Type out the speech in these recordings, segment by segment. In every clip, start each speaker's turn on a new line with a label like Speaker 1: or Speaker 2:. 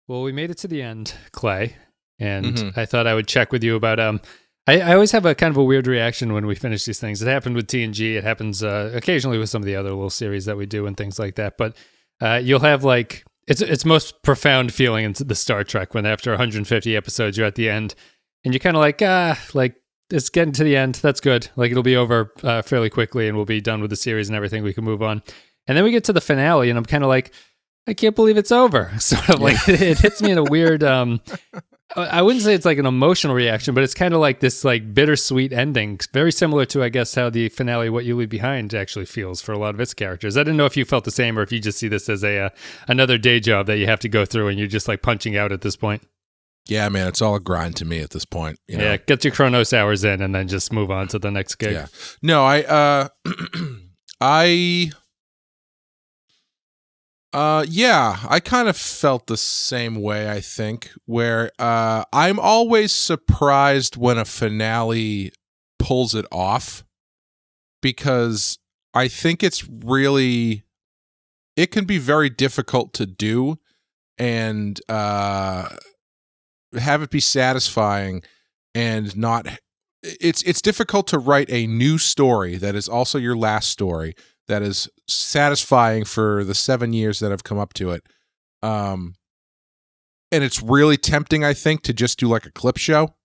Speaker 1: Well, we made it to the end, Clay, and I thought I would check with you about I always have a kind of a weird reaction when we finish these things. It happened with TNG. It happens occasionally with some of the other little series that we do and things like that. But you'll have like it's most profound feeling in the Star Trek when after 150 episodes you're at the end and you're kind of like it's getting to the end. That's good. Like it'll be over fairly quickly and we'll be done with the series and everything. We can move on. And then we get to the finale and I'm kind of like, I can't believe it's over. Sort of like it hits me in a weird. I wouldn't say it's like an emotional reaction, but it's kind of like this like bittersweet ending, very similar to, I guess, how the finale What You Leave Behind actually feels for a lot of its characters. I didn't know if you felt the same or if you just see this as another day job that you have to go through and you're just like punching out at this point.
Speaker 2: Yeah, man, it's all a grind to me at this point. You know?
Speaker 1: Yeah, get your Chronos hours in and then just move on to the next gig.
Speaker 2: Yeah. No, I kind of felt the same way, I think, where I'm always surprised when a finale pulls it off because I think it can be very difficult to do and have it be satisfying and not it's difficult to write a new story that is also your last story that is satisfying for the 7 years that have come up to it. And it's really tempting, I think, to just do like a clip show.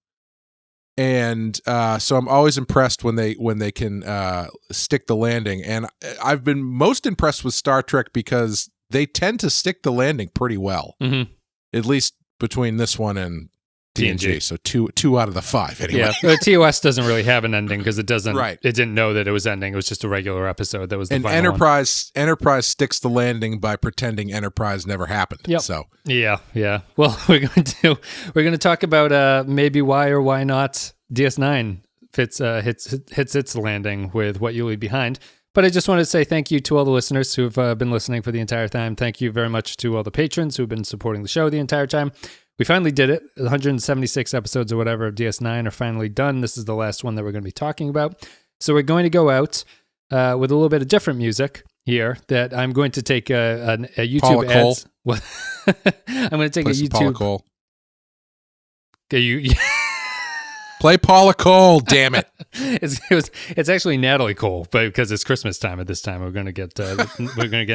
Speaker 2: And so I'm always impressed when they can stick the landing. And I've been most impressed with Star Trek because they tend to stick the landing pretty well, at least between this one and TNG. So two out of the 5 anyway.
Speaker 1: Yeah, TOS doesn't really have an ending because it doesn't.
Speaker 2: Right.
Speaker 1: It didn't know that it was ending. It was just a regular episode that was the
Speaker 2: and
Speaker 1: final
Speaker 2: Enterprise. One. Enterprise sticks the landing by pretending Enterprise never happened.
Speaker 1: Yep.
Speaker 2: So
Speaker 1: yeah. Well, we're going to talk about maybe why or why not DS9 hits its landing with What You Leave Behind. But I just wanted to say thank you to all the listeners who have been listening for the entire time. Thank you very much to all the patrons who have been supporting the show the entire time. We finally did it. 176 episodes or whatever of DS9 are finally done. This is the last one that we're going to be talking about. So we're going to go out with a little bit of different music here that I'm going to take a YouTube
Speaker 2: Paula
Speaker 1: ads. I'm going to take
Speaker 2: Play
Speaker 1: a
Speaker 2: some
Speaker 1: YouTube.
Speaker 2: Paula Cole.
Speaker 1: Okay,
Speaker 2: Play Paula Cole, damn it.
Speaker 1: It's actually Natalie Cole, but because it's Christmas time at this time, we're going to get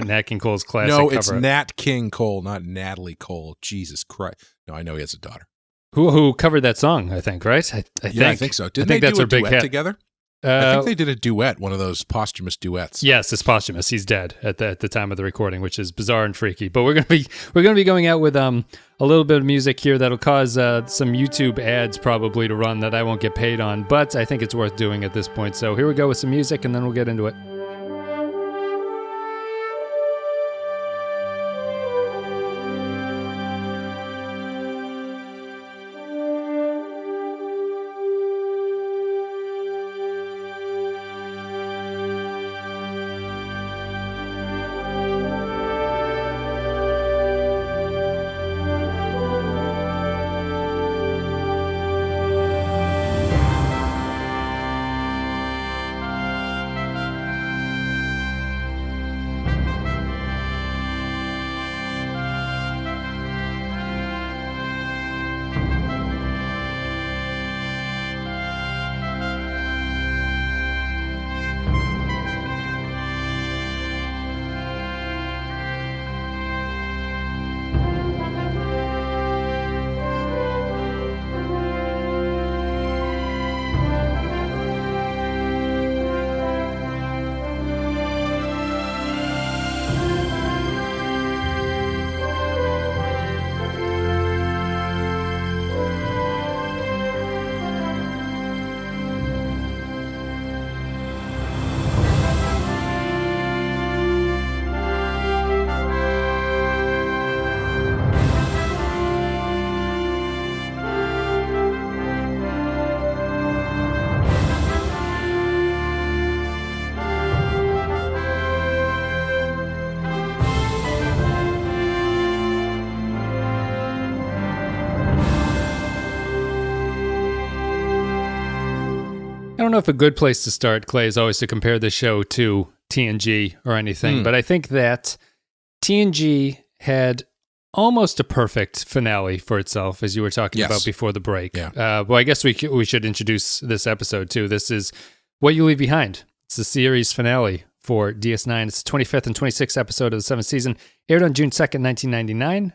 Speaker 1: Nat King Cole's classic
Speaker 2: No,
Speaker 1: cover.
Speaker 2: it's Nat King Cole, not Natalie Cole. Jesus Christ. No, I know he has a daughter.
Speaker 1: Who covered that song, I think, right?
Speaker 2: I think so. Didn't they do a duet together? I think they did a duet, one of those posthumous duets.
Speaker 1: Yes, it's posthumous. He's dead at the time of the recording, which is bizarre and freaky. But we're gonna be going out with a little bit of music here that'll cause some YouTube ads probably to run that I won't get paid on. But I think it's worth doing at this point. So here we go with some music, and then we'll get into it. I don't know if a good place to start, Clay, is always to compare the show to TNG or anything, but I think that TNG had almost a perfect finale for itself, as you were talking about before the break.
Speaker 2: Yeah.
Speaker 1: Well, I guess we should introduce this episode too. This is What You Leave Behind. It's the series finale for DS9. It's the 25th and 26th episode of the 7th season. Aired on June 2nd, 1999.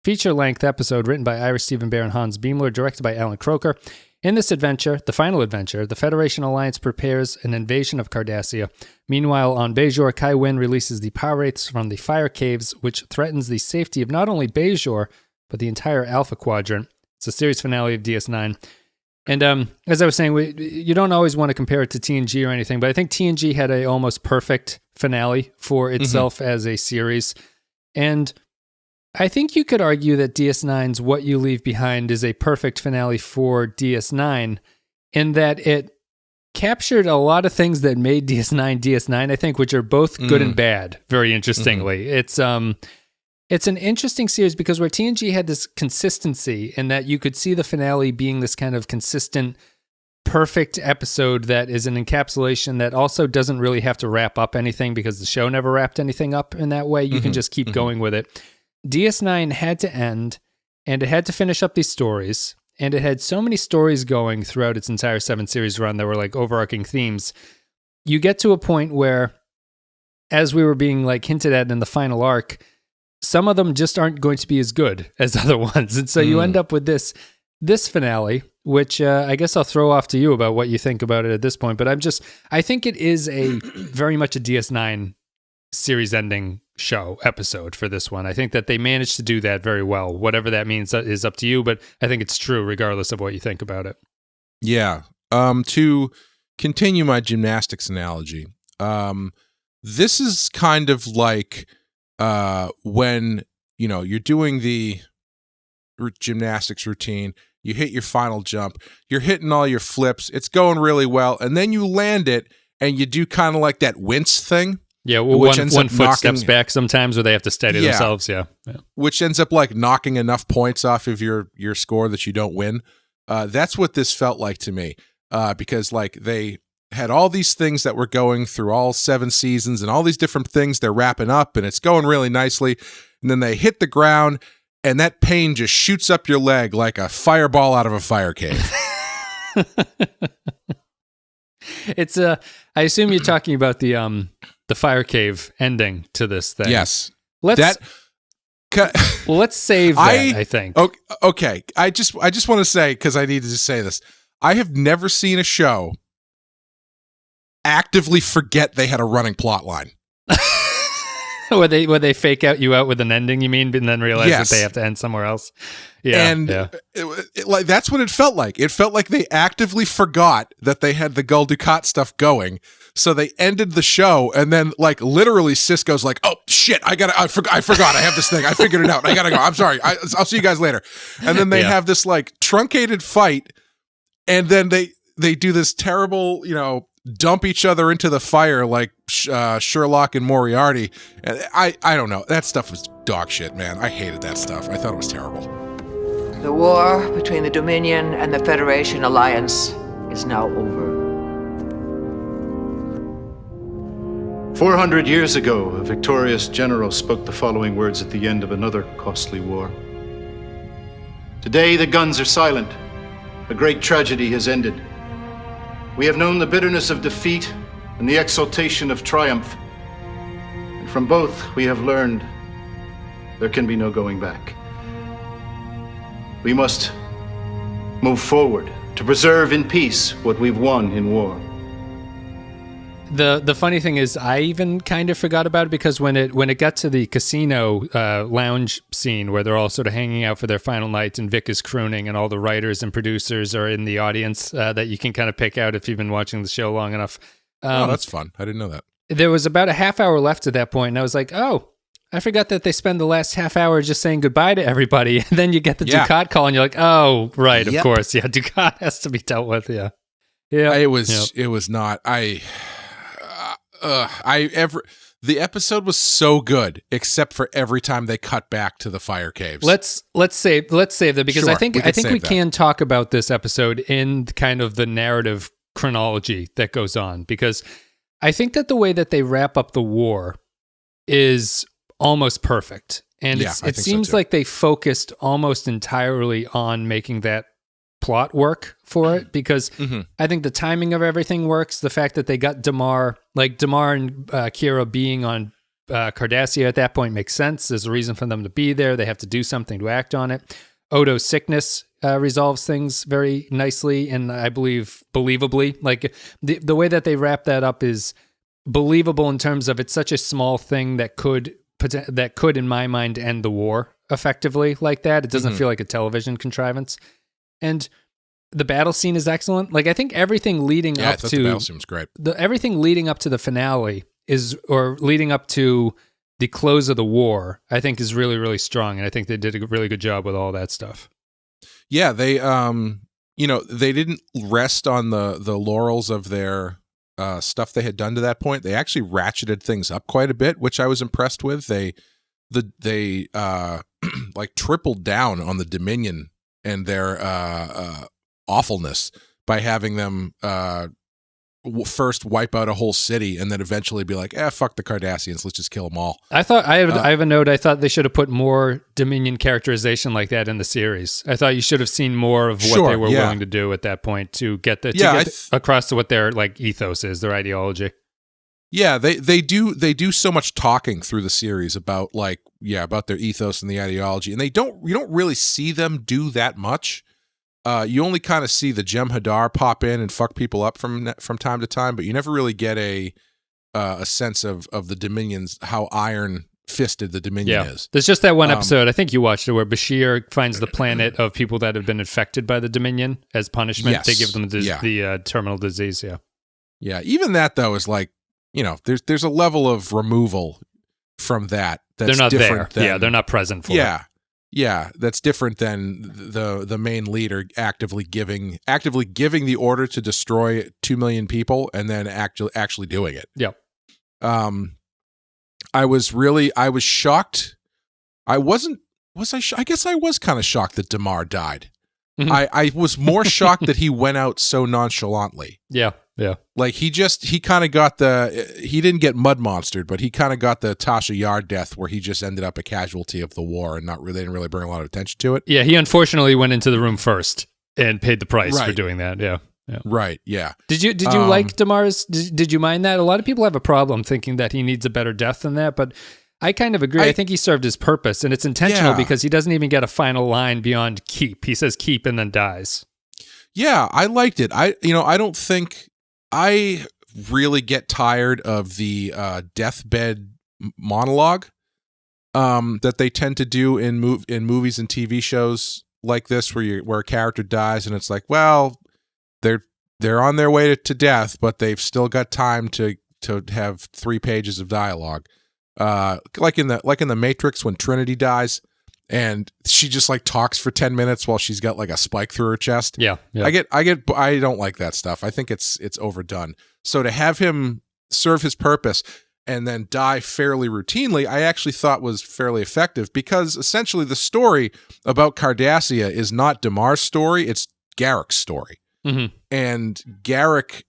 Speaker 1: Feature-length episode written by Ira Stephen Bear and Hans Beimler, directed by Alan Croker. In this adventure, the final adventure, the Federation Alliance prepares an invasion of Cardassia. Meanwhile, on Bajor, Kai Wynn releases the power wraiths from the fire caves, which threatens the safety of not only Bajor, but the entire Alpha Quadrant. It's the series finale of DS9. And as I was saying, you don't always want to compare it to TNG or anything, but I think TNG had a almost perfect finale for itself as a series. And I think you could argue that DS9's What You Leave Behind is a perfect finale for DS9 in that it captured a lot of things that made DS9, I think, which are both good and bad, very interestingly. It's an interesting series because where TNG had this consistency in that you could see the finale being this kind of consistent, perfect episode that is an encapsulation that also doesn't really have to wrap up anything because the show never wrapped anything up in that way. You can just keep going with it. DS9 had to end, and it had to finish up these stories, and it had so many stories going throughout its entire 7-series run that were like overarching themes. You get to a point where, as we were being like hinted at in the final arc, some of them just aren't going to be as good as other ones. And so you end up with this finale, which I guess I'll throw off to you about what you think about it at this point. But I think it is a very much a DS9 series ending show episode for this one. I think that they managed to do that very well. Whatever that means is up to you, but I think it's true regardless of what you think about it.
Speaker 2: Yeah. To continue my gymnastics analogy, this is kind of like when, you're doing the gymnastics routine, you hit your final jump, you're hitting all your flips, it's going really well, and then you land it and you do kind of like that wince thing.
Speaker 1: Yeah, well, one foot steps back sometimes where they have to steady themselves, yeah.
Speaker 2: Which ends up like knocking enough points off of your score that you don't win. That's what this felt like to me, because like they had all these things that were going through all 7 seasons and all these different things they're wrapping up and it's going really nicely. And then they hit the ground and that pain just shoots up your leg like a fireball out of a fire cave.
Speaker 1: It's I assume you're talking about the fire cave ending to this thing.
Speaker 2: Yes.
Speaker 1: Let's save that, I think.
Speaker 2: Okay. I just want to say, because I needed to say this, I have never seen a show actively forget they had a running plot line.
Speaker 1: Where they fake you out with an ending, you mean, and then realize that they have to end somewhere else? Yeah. And
Speaker 2: like that's what it felt like. It felt like they actively forgot that they had the Gul Dukat stuff going. So they ended the show, and then like literally Sisko's like, "Oh shit, I forgot. I have this thing. I figured it out. I gotta go. I'm sorry. I'll see you guys later." And then they have this like truncated fight, and then they do this terrible, dump each other into the fire like Sherlock and Moriarty. And I don't know. That stuff was dog shit, man. I hated that stuff. I thought it was terrible.
Speaker 3: The war between the Dominion and the Federation Alliance is now over.
Speaker 4: 400 years ago, a victorious general spoke the following words at the end of another costly war. Today, the guns are silent. A great tragedy has ended. We have known the bitterness of defeat and the exultation of triumph. And from both, we have learned there can be no going back. We must move forward to preserve in peace what we've won in war.
Speaker 1: The funny thing is, I even kind of forgot about it because when it got to the casino lounge scene where they're all sort of hanging out for their final night and Vic is crooning and all the writers and producers are in the audience that you can kind of pick out if you've been watching the show long enough.
Speaker 2: Oh, that's fun. I didn't know that.
Speaker 1: There was about a half hour left at that point, and I was like, oh, I forgot that they spend the last half hour just saying goodbye to everybody, and then you get the Dukat call, and you're like, oh, right, of course, yeah, Dukat has to be dealt with, yeah.
Speaker 2: It was not. The episode was so good, except for every time they cut back to the fire caves.
Speaker 1: Let's save that because I think we can talk about this episode in kind of the narrative chronology that goes on, because I think that the way that they wrap up the war is almost perfect. And
Speaker 2: Yeah,
Speaker 1: it seems like they focused almost entirely on making that plot work for it, because I think the timing of everything works. The fact that they got Damar and Kira being on Cardassia at that point makes sense. There's a reason for them to be there. They have to do something to act on it. Odo's sickness resolves things very nicely, and I believe believably. Like the way that they wrap that up is believable in terms of it's such a small thing that could, in my mind, end the war effectively like that. It doesn't feel like a television contrivance. And the battle scene is excellent. Like, I think everything leading up to
Speaker 2: the battle scene was great.
Speaker 1: Everything leading up to the finale leading up to the close of the war, I think is really, really strong. And I think they did a really good job with all that stuff.
Speaker 2: Yeah, they they didn't rest on the laurels of their stuff they had done to that point. They actually ratcheted things up quite a bit, which I was impressed with. They like tripled down on the Dominion and their awfulness by having them first wipe out a whole city and then eventually be like, fuck the Cardassians, let's just kill them all.
Speaker 1: I thought I have a note. I thought they should have put more Dominion characterization like that in the series. I thought you should have seen more of what they were willing to do at that point to get across to what their like ethos is, their ideology.
Speaker 2: Yeah, they do so much talking through the series about about their ethos and the ideology, and you don't really see them do that much. You only kind of see the Jem'Hadar pop in and fuck people up from time to time, but you never really get a sense of the Dominion's, how iron-fisted the Dominion is. There's
Speaker 1: just that one episode, I think you watched it, where Bashir finds the planet of people that have been infected by the Dominion as punishment. Yes. They give them the terminal disease.
Speaker 2: Yeah. Even that though is like, there's a level of removal from that. That's
Speaker 1: they're not
Speaker 2: different
Speaker 1: there. They're not present for it.
Speaker 2: Yeah, that's different than the main leader actively giving the order to destroy 2 million people and then actually doing it.
Speaker 1: Yep.
Speaker 2: I was shocked. I guess I was kind of shocked that Damar died. Mm-hmm. I was more shocked that he went out so nonchalantly.
Speaker 1: Yeah.
Speaker 2: Like he kind of got he didn't get mud monstered, but he kind of got the Tasha Yar death where he just ended up a casualty of the war and they didn't really bring a lot of attention to it.
Speaker 1: Yeah, he unfortunately went into the room first and paid the price for doing that. Yeah.
Speaker 2: Right. Yeah.
Speaker 1: Did you like Damar's? Did you mind that? A lot of people have a problem thinking that he needs a better death than that, but I kind of agree. I think he served his purpose, and it's intentional because he doesn't even get a final line beyond keep. He says keep and then dies.
Speaker 2: Yeah, I liked it. I don't think I really get tired of the deathbed monologue that they tend to do in movies and TV shows like this, where a character dies and it's like, well, they're on their way to death, but they've still got time to have 3 pages of dialogue. Like in the Matrix when Trinity dies and she just like talks for 10 minutes while she's got like a spike through her chest.
Speaker 1: Yeah.
Speaker 2: I don't like that stuff. I think it's overdone. So to have him serve his purpose and then die fairly routinely, I actually thought was fairly effective, because essentially the story about Cardassia is not Damar's story, it's Garak's story.
Speaker 1: Mm-hmm.
Speaker 2: And Garak,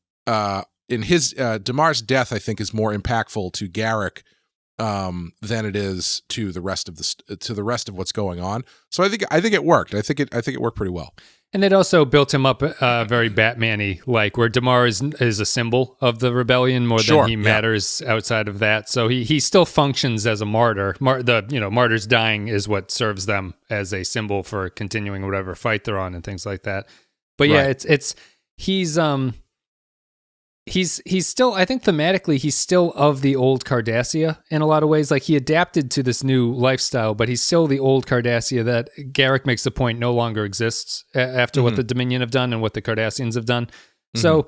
Speaker 2: in his Damar's death, I think is more impactful to Garak than it is to the rest of what's going on. So I think it worked. I think it worked pretty well.
Speaker 1: And it also built him up very Batman-y, like where Damar is a symbol of the rebellion more than he matters outside of that. So he still functions as a martyr. Martyrs dying is what serves them as a symbol for continuing whatever fight they're on and things like that. But yeah, he's still, I think thematically, he's still of the old Cardassia in a lot of ways. Like he adapted to this new lifestyle, but he's still the old Cardassia that Garak makes the point no longer exists after what the Dominion have done and what the Cardassians have done. Mm-hmm. So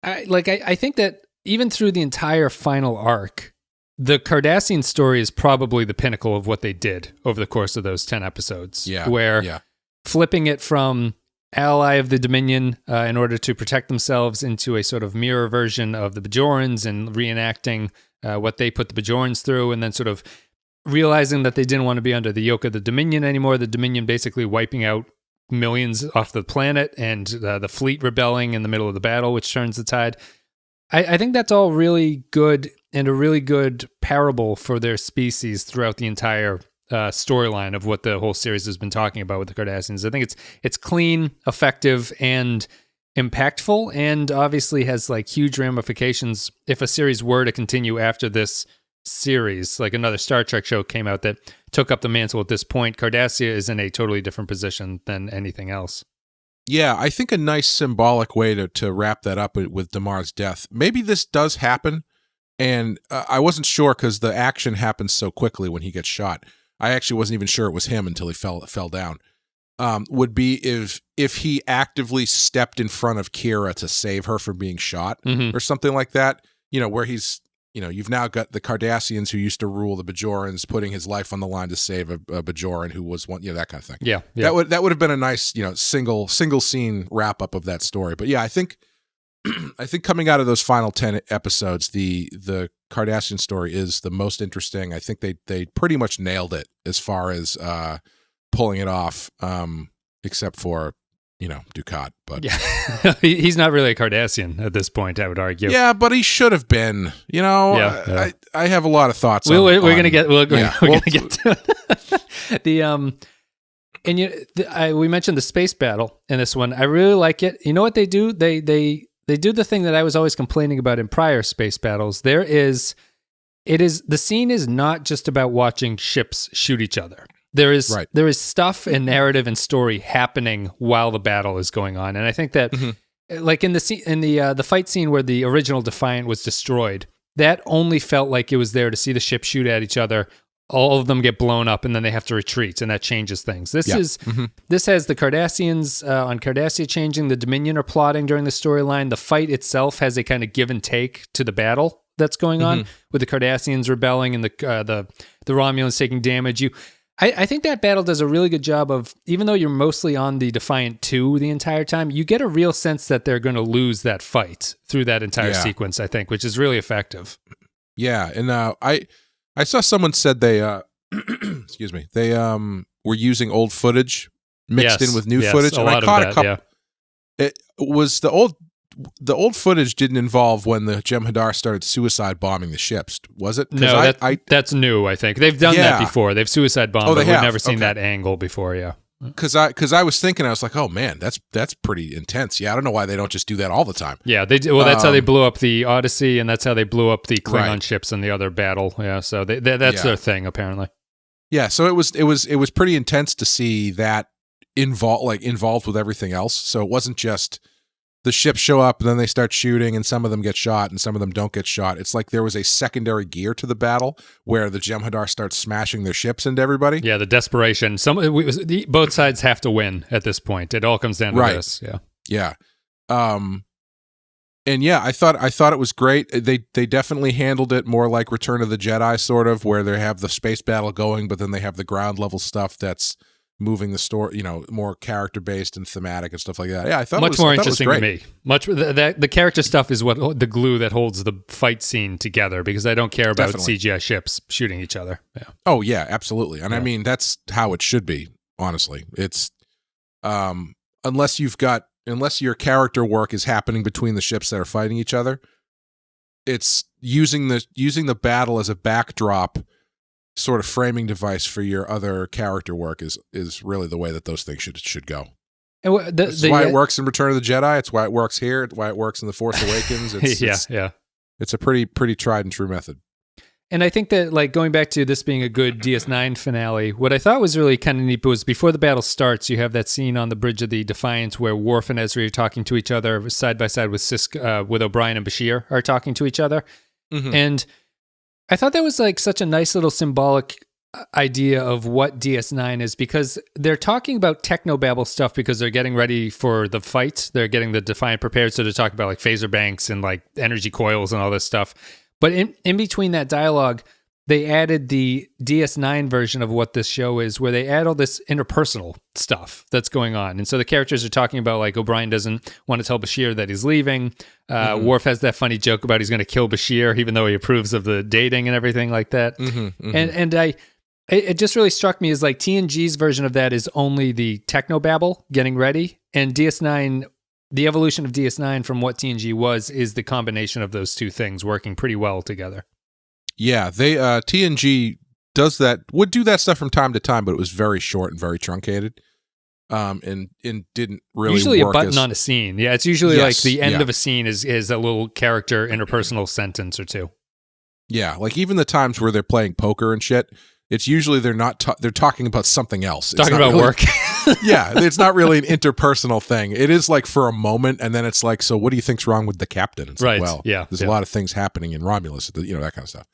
Speaker 1: I think that even through the entire final arc, the Cardassian story is probably the pinnacle of what they did over the course of those 10 episodes.
Speaker 2: Yeah.
Speaker 1: Where flipping it from ally of the Dominion in order to protect themselves into a sort of mirror version of the Bajorans and reenacting what they put the Bajorans through, and then sort of realizing that they didn't want to be under the yoke of the Dominion anymore, the Dominion basically wiping out millions off the planet, and the fleet rebelling in the middle of the battle, which turns the tide. I think that's all really good and a really good parable for their species throughout the entire storyline of what the whole series has been talking about with the Cardassians. I think it's clean, effective, and impactful, and obviously has like huge ramifications if a series were to continue after this series. Like another Star Trek show came out that took up the mantle at this point. Cardassia is in a totally different position than anything else.
Speaker 2: Yeah, I think a nice symbolic way to wrap that up with Damar's death. Maybe this does happen, and I wasn't sure because the action happens so quickly when he gets shot. I actually wasn't even sure it was him until he fell down. Would be if he actively stepped in front of Kira to save her from being shot or something like that, where he's, you've now got the Cardassians who used to rule the Bajorans putting his life on the line to save a Bajoran who was one, that kind of thing.
Speaker 1: Yeah.
Speaker 2: That would have been a nice, single scene wrap up of that story. But yeah, I think coming out of those final 10 episodes, the Cardassian story is the most interesting. I think they pretty much nailed it as far as pulling it off, except for Dukat. But
Speaker 1: yeah, he's not really a Cardassian at this point, I would argue.
Speaker 2: Yeah, but he should have been. I have a lot of thoughts.
Speaker 1: We're gonna get to it. We mentioned the space battle in this one. I really like it. You know what they do? They do the thing that I was always complaining about in prior space battles. The scene is not just about watching ships shoot each other. There is stuff and narrative and story happening while the battle is going on, and I think that, like in the fight scene where the original Defiant was destroyed, that only felt like it was there to see the ship shoot at each other. All of them get blown up, and then they have to retreat, and that changes things. This has the Cardassians on Cardassia changing. The Dominion are plotting during the storyline. The fight itself has a kind of give and take to the battle that's going on with the Cardassians rebelling and the Romulans taking damage. I think that battle does a really good job of, even though you're mostly on the Defiant 2 the entire time, you get a real sense that they're going to lose that fight through that entire sequence, I think, which is really effective.
Speaker 2: Yeah, and I saw someone said they excuse me, they were using old footage mixed in with new footage, and I caught a couple. Yeah. It was the old footage didn't involve when the Jem'Hadar started suicide bombing the ships, was it?
Speaker 1: No, that's new. I think they've done that before. They've suicide bombed, but we've never seen that angle before. Yeah,
Speaker 2: because I was thinking, I was like, oh man, that's pretty intense. Yeah, I don't know why they don't just do that all the time.
Speaker 1: Yeah, they do. Well, that's how they blew up the Odyssey, and that's how they blew up the Klingon ships in the other battle. Yeah, so that's their thing apparently. Yeah,
Speaker 2: so it was pretty intense to see that involved with everything else. So it wasn't just the ships show up and then they start shooting and some of them get shot and some of them don't get shot. It's like there was a secondary gear to the battle where the Jem'Hadar starts smashing their ships into everybody.
Speaker 1: Yeah, the desperation. Both sides have to win at this point. It all comes down to this. Yeah.
Speaker 2: Yeah. And yeah, I thought it was great. They definitely handled it more like Return of the Jedi, sort of, where they have the space battle going, but then they have the ground level stuff that's moving the story, more character based and thematic and stuff like that. Yeah, I thought
Speaker 1: much more interesting to me. The character stuff is what the glue that holds the fight scene together, because I don't care about CGI ships shooting each other. Yeah.
Speaker 2: Oh yeah, absolutely. And I mean, that's how it should be. Honestly, it's unless your character work is happening between the ships that are fighting each other, it's using the battle as a backdrop sort of framing device for your other character work is really the way that those things should go.
Speaker 1: And
Speaker 2: that's why it works in Return of the Jedi. It's why it works here. It's why it works in The Force Awakens. It's a pretty tried and true method.
Speaker 1: And I think that, like, going back to this being a good DS9 finale, what I thought was really kind of neat was before the battle starts, you have that scene on the bridge of the Defiant where Worf and Ezri are talking to each other side by side with Sisko, with O'Brien and Bashir are talking to each other. Mm-hmm. And I thought that was like such a nice little symbolic idea of what DS9 is, because they're talking about technobabble stuff because they're getting ready for the fight. They're getting the Defiant prepared. So they're talking about like phaser banks and like energy coils and all this stuff. But in between that dialogue, they added the DS9 version of what this show is, where they add all this interpersonal stuff that's going on. And so the characters are talking about, like, O'Brien doesn't want to tell Bashir that he's leaving. Worf has that funny joke about he's going to kill Bashir, even though he approves of the dating and everything like that. And it just really struck me as like TNG's version of that is only the technobabble getting ready, and DS9, the evolution of DS9 from what TNG was, is the combination of those two things working pretty well together.
Speaker 2: Yeah, they TNG would do that stuff from time to time, but it was very short and very truncated. And didn't really
Speaker 1: usually
Speaker 2: work
Speaker 1: a button on a scene. Yeah, it's usually like the end
Speaker 2: yeah.
Speaker 1: of a scene is a little character interpersonal sentence or two.
Speaker 2: Yeah, like even the times where they're playing poker and shit, it's usually they're talking about something else.
Speaker 1: Talking about work.
Speaker 2: Yeah, it's not really an interpersonal thing. It is like for a moment, and then it's like, so what do you think's wrong with the captain? It's
Speaker 1: right.
Speaker 2: Like, well,
Speaker 1: yeah,
Speaker 2: there's a lot of things happening in Romulus, you know, that kind of stuff.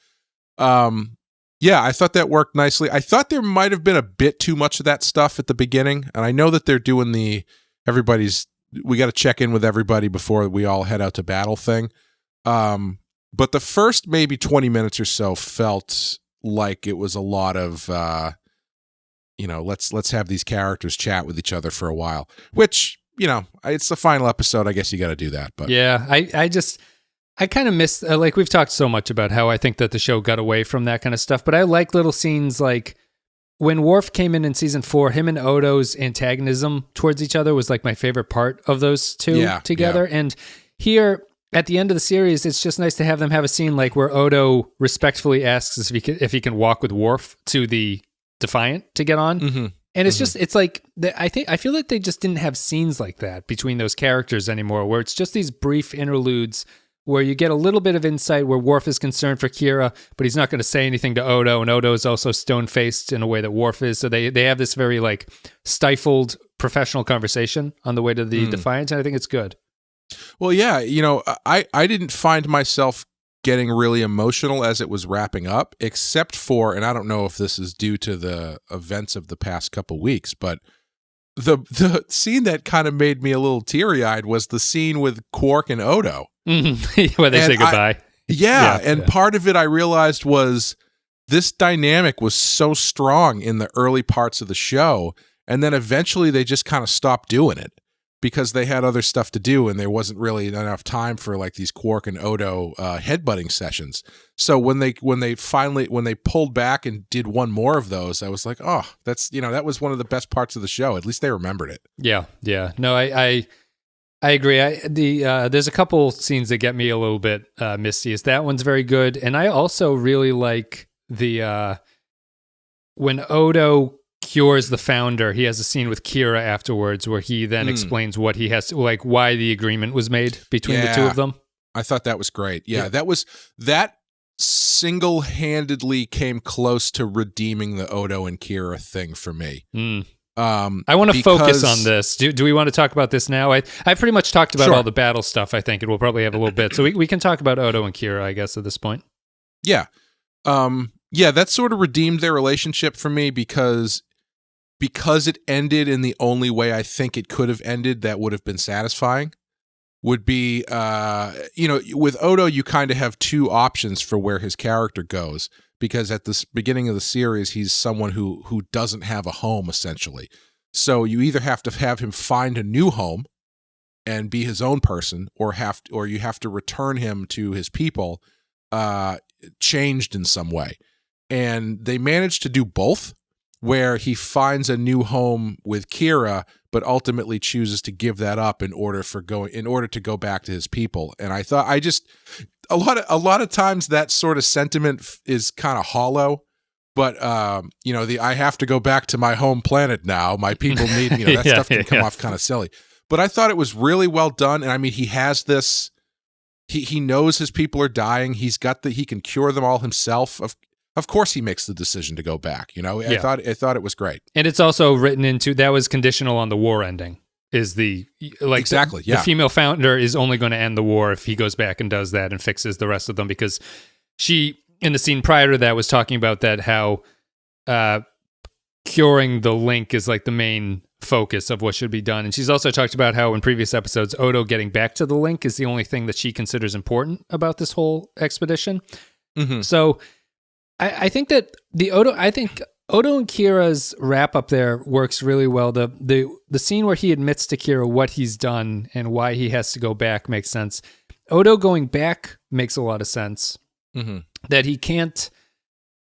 Speaker 2: Yeah, I thought that worked nicely. I thought there might have been a bit too much of that stuff at the beginning, and I know that they're doing we got to check in with everybody before we all head out to battle thing. But the first maybe 20 minutes or so felt like it was a lot of, let's have these characters chat with each other for a while, which, you know, it's the final episode. I guess you got to do that. But
Speaker 1: yeah, I kind of miss, like we've talked so much about how I think that the show got away from that kind of stuff, but I like little scenes like when Worf came in season 4, him and Odo's antagonism towards each other was like my favorite part of those two together. Yeah. And here at the end of the series, it's just nice to have them have a scene like where Odo respectfully asks if he can walk with Worf to the Defiant to get on. Mm-hmm. And it's just, it's like, I feel like they just didn't have scenes like that between those characters anymore, where it's just these brief interludes where you get a little bit of insight where Worf is concerned for Kira, but he's not going to say anything to Odo, and Odo is also stone-faced in a way that Worf is. So they have this very like stifled professional conversation on the way to the Defiant, and I think it's good.
Speaker 2: Well, yeah, you know, I didn't find myself getting really emotional as it was wrapping up, except for, and I don't know if this is due to the events of the past couple weeks, but the scene that kind of made me a little teary-eyed was the scene with Quark and Odo.
Speaker 1: Mm-hmm. Where they say goodbye.
Speaker 2: Part of it I realized was this dynamic was so strong in the early parts of the show, and then eventually they just kind of stopped doing it because they had other stuff to do, and there wasn't really enough time for like these Quark and Odo headbutting sessions. So when they pulled back and did one more of those, I was like, oh, that's, you know, that was one of the best parts of the show. At least they remembered it. Yeah.
Speaker 1: No, I agree. There's a couple scenes that get me a little bit misty. That one's very good, and I also really like the when Odo cures the Founder. He has a scene with Kira afterwards where he then explains what he has to, like, why the agreement was made between the two of them.
Speaker 2: I thought that was great. Yeah, that single-handedly came close to redeeming the Odo and Kira thing for me.
Speaker 1: I want to focus on this. Do we want to talk about this now? I pretty much talked about all the battle stuff, I think, and we'll probably have a little bit. So we can talk about Odo and Kira, I guess, at this point.
Speaker 2: Yeah. That sort of redeemed their relationship for me because it ended in the only way I think it could have ended that would have been satisfying. Would be, with Odo, you kind of have two options for where his character goes. Because at the beginning of the series, he's someone who doesn't have a home, essentially. So you either have to have him find a new home and be his own person, or you have to return him to his people, changed in some way. And they managed to do both, where he finds a new home with Kira, but ultimately chooses to give that up in order to go back to his people. And I thought, a lot of times that sort of sentiment is kind of hollow, but I have to go back to my home planet now. My people need me. That stuff can come off kind of silly. But I thought it was really well done. And I mean, he has this. He knows his people are dying. He can cure them all himself. Of course, he makes the decision to go back. I thought it was great.
Speaker 1: And it's also written into that was conditional on the war ending. Is exactly the female Founder is only going to end the war if he goes back and does that and fixes the rest of them, because she in the scene prior to that was talking about that how curing the link is like the main focus of what should be done. And she's also talked about how in previous episodes Odo getting back to the link is the only thing that she considers important about this whole expedition. Mm-hmm. So I think that Odo and Kira's wrap up there works really well. The scene where he admits to Kira what he's done and why he has to go back makes sense. Odo going back makes a lot of sense. Mm-hmm. That he can't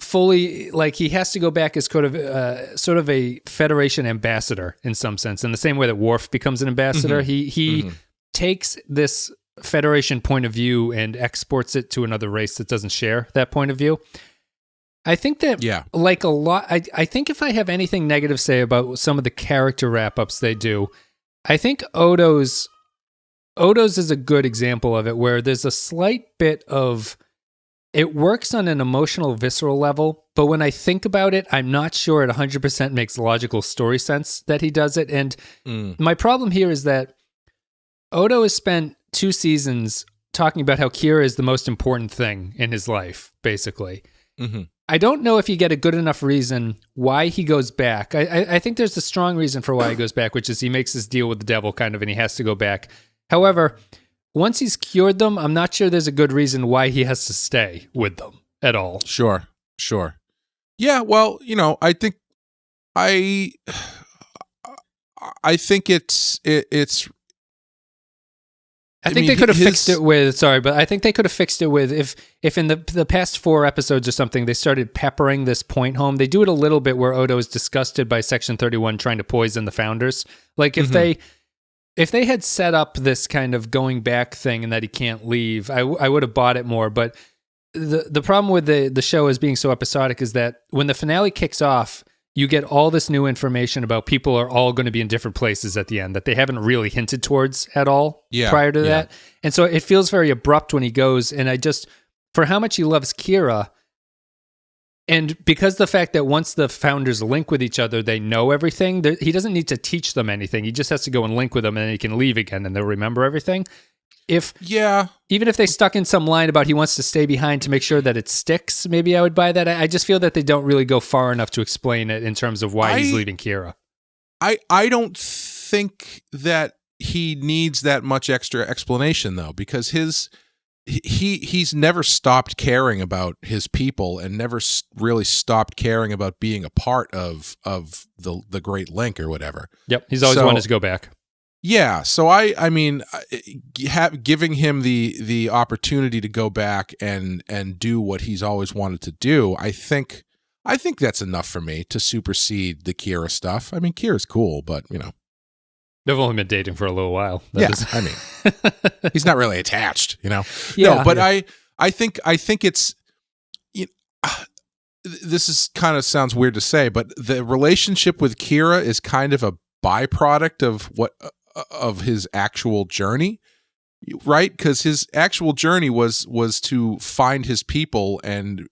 Speaker 1: fully, like, he has to go back as sort of a Federation ambassador in some sense, in the same way that Worf becomes an ambassador. Mm-hmm. He takes this Federation point of view and exports it to another race that doesn't share that point of view. I think that, like a lot, I think if I have anything negative to say about some of the character wrap-ups they do, I think Odo's is a good example of it, where there's a slight bit of, it works on an emotional, visceral level, but when I think about it, I'm not sure it 100% makes logical story sense that he does it. And my problem here is that Odo has spent 2 seasons talking about how Kira is the most important thing in his life, basically. Mm-hmm. I don't know if you get a good enough reason why he goes back. I think there's a strong reason for why he goes back, which is he makes his deal with the devil, kind of, and he has to go back. However, once he's cured them, I'm not sure there's a good reason why he has to stay with them at all.
Speaker 2: Sure. Yeah, well, I think it's
Speaker 1: I think they could have fixed it with, I think they could have fixed it with, if in the past 4 episodes or something, they started peppering this point home. They do it a little bit where Odo is disgusted by Section 31 trying to poison the founders. Like, if they had set up this kind of going back thing and that he can't leave, I would have bought it more. But the problem with the show as being so episodic is that when the finale kicks off, you get all this new information about people are all going to be in different places at the end that they haven't really hinted towards at all prior to that. And so it feels very abrupt when he goes. And for how much he loves Kira, and because the fact that once the founders link with each other, they know everything, he doesn't need to teach them anything. He just has to go and link with them, and then he can leave again and they'll remember everything. Even if they stuck in some line about he wants to stay behind to make sure that it sticks, maybe I would buy that. I just feel that they don't really go far enough to explain it in terms of why he's leaving Kira.
Speaker 2: I don't think that he needs that much extra explanation, though, because he's never stopped caring about his people and never really stopped caring about being a part of the Great Link or whatever.
Speaker 1: Yep, he's always wanted to go back.
Speaker 2: Yeah, so I mean, giving him the opportunity to go back and do what he's always wanted to do, I think that's enough for me to supersede the Kira stuff. I mean, Kira's cool, but
Speaker 1: they've only been dating for a little while.
Speaker 2: I mean, he's not really attached, Yeah, no, but yeah. I think it's. This is kind of sounds weird to say, but the relationship with Kira is kind of a byproduct of his actual journey, right? Because his actual journey was to find his people and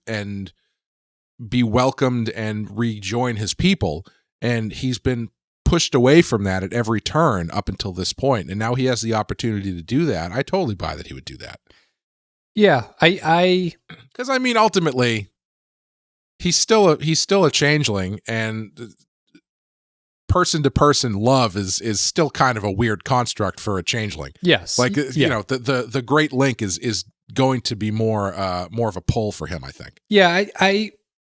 Speaker 2: be welcomed and rejoin his people, and he's been pushed away from that at every turn up until this point, and now he has the opportunity to do that. I totally buy that he would do that.
Speaker 1: Yeah, because
Speaker 2: I mean, ultimately, he's still a changeling, and person-to-person love is still kind of a weird construct for a changeling.
Speaker 1: Yes.
Speaker 2: Like, the Great Link is going to be more of a pull for him, I think. Yeah,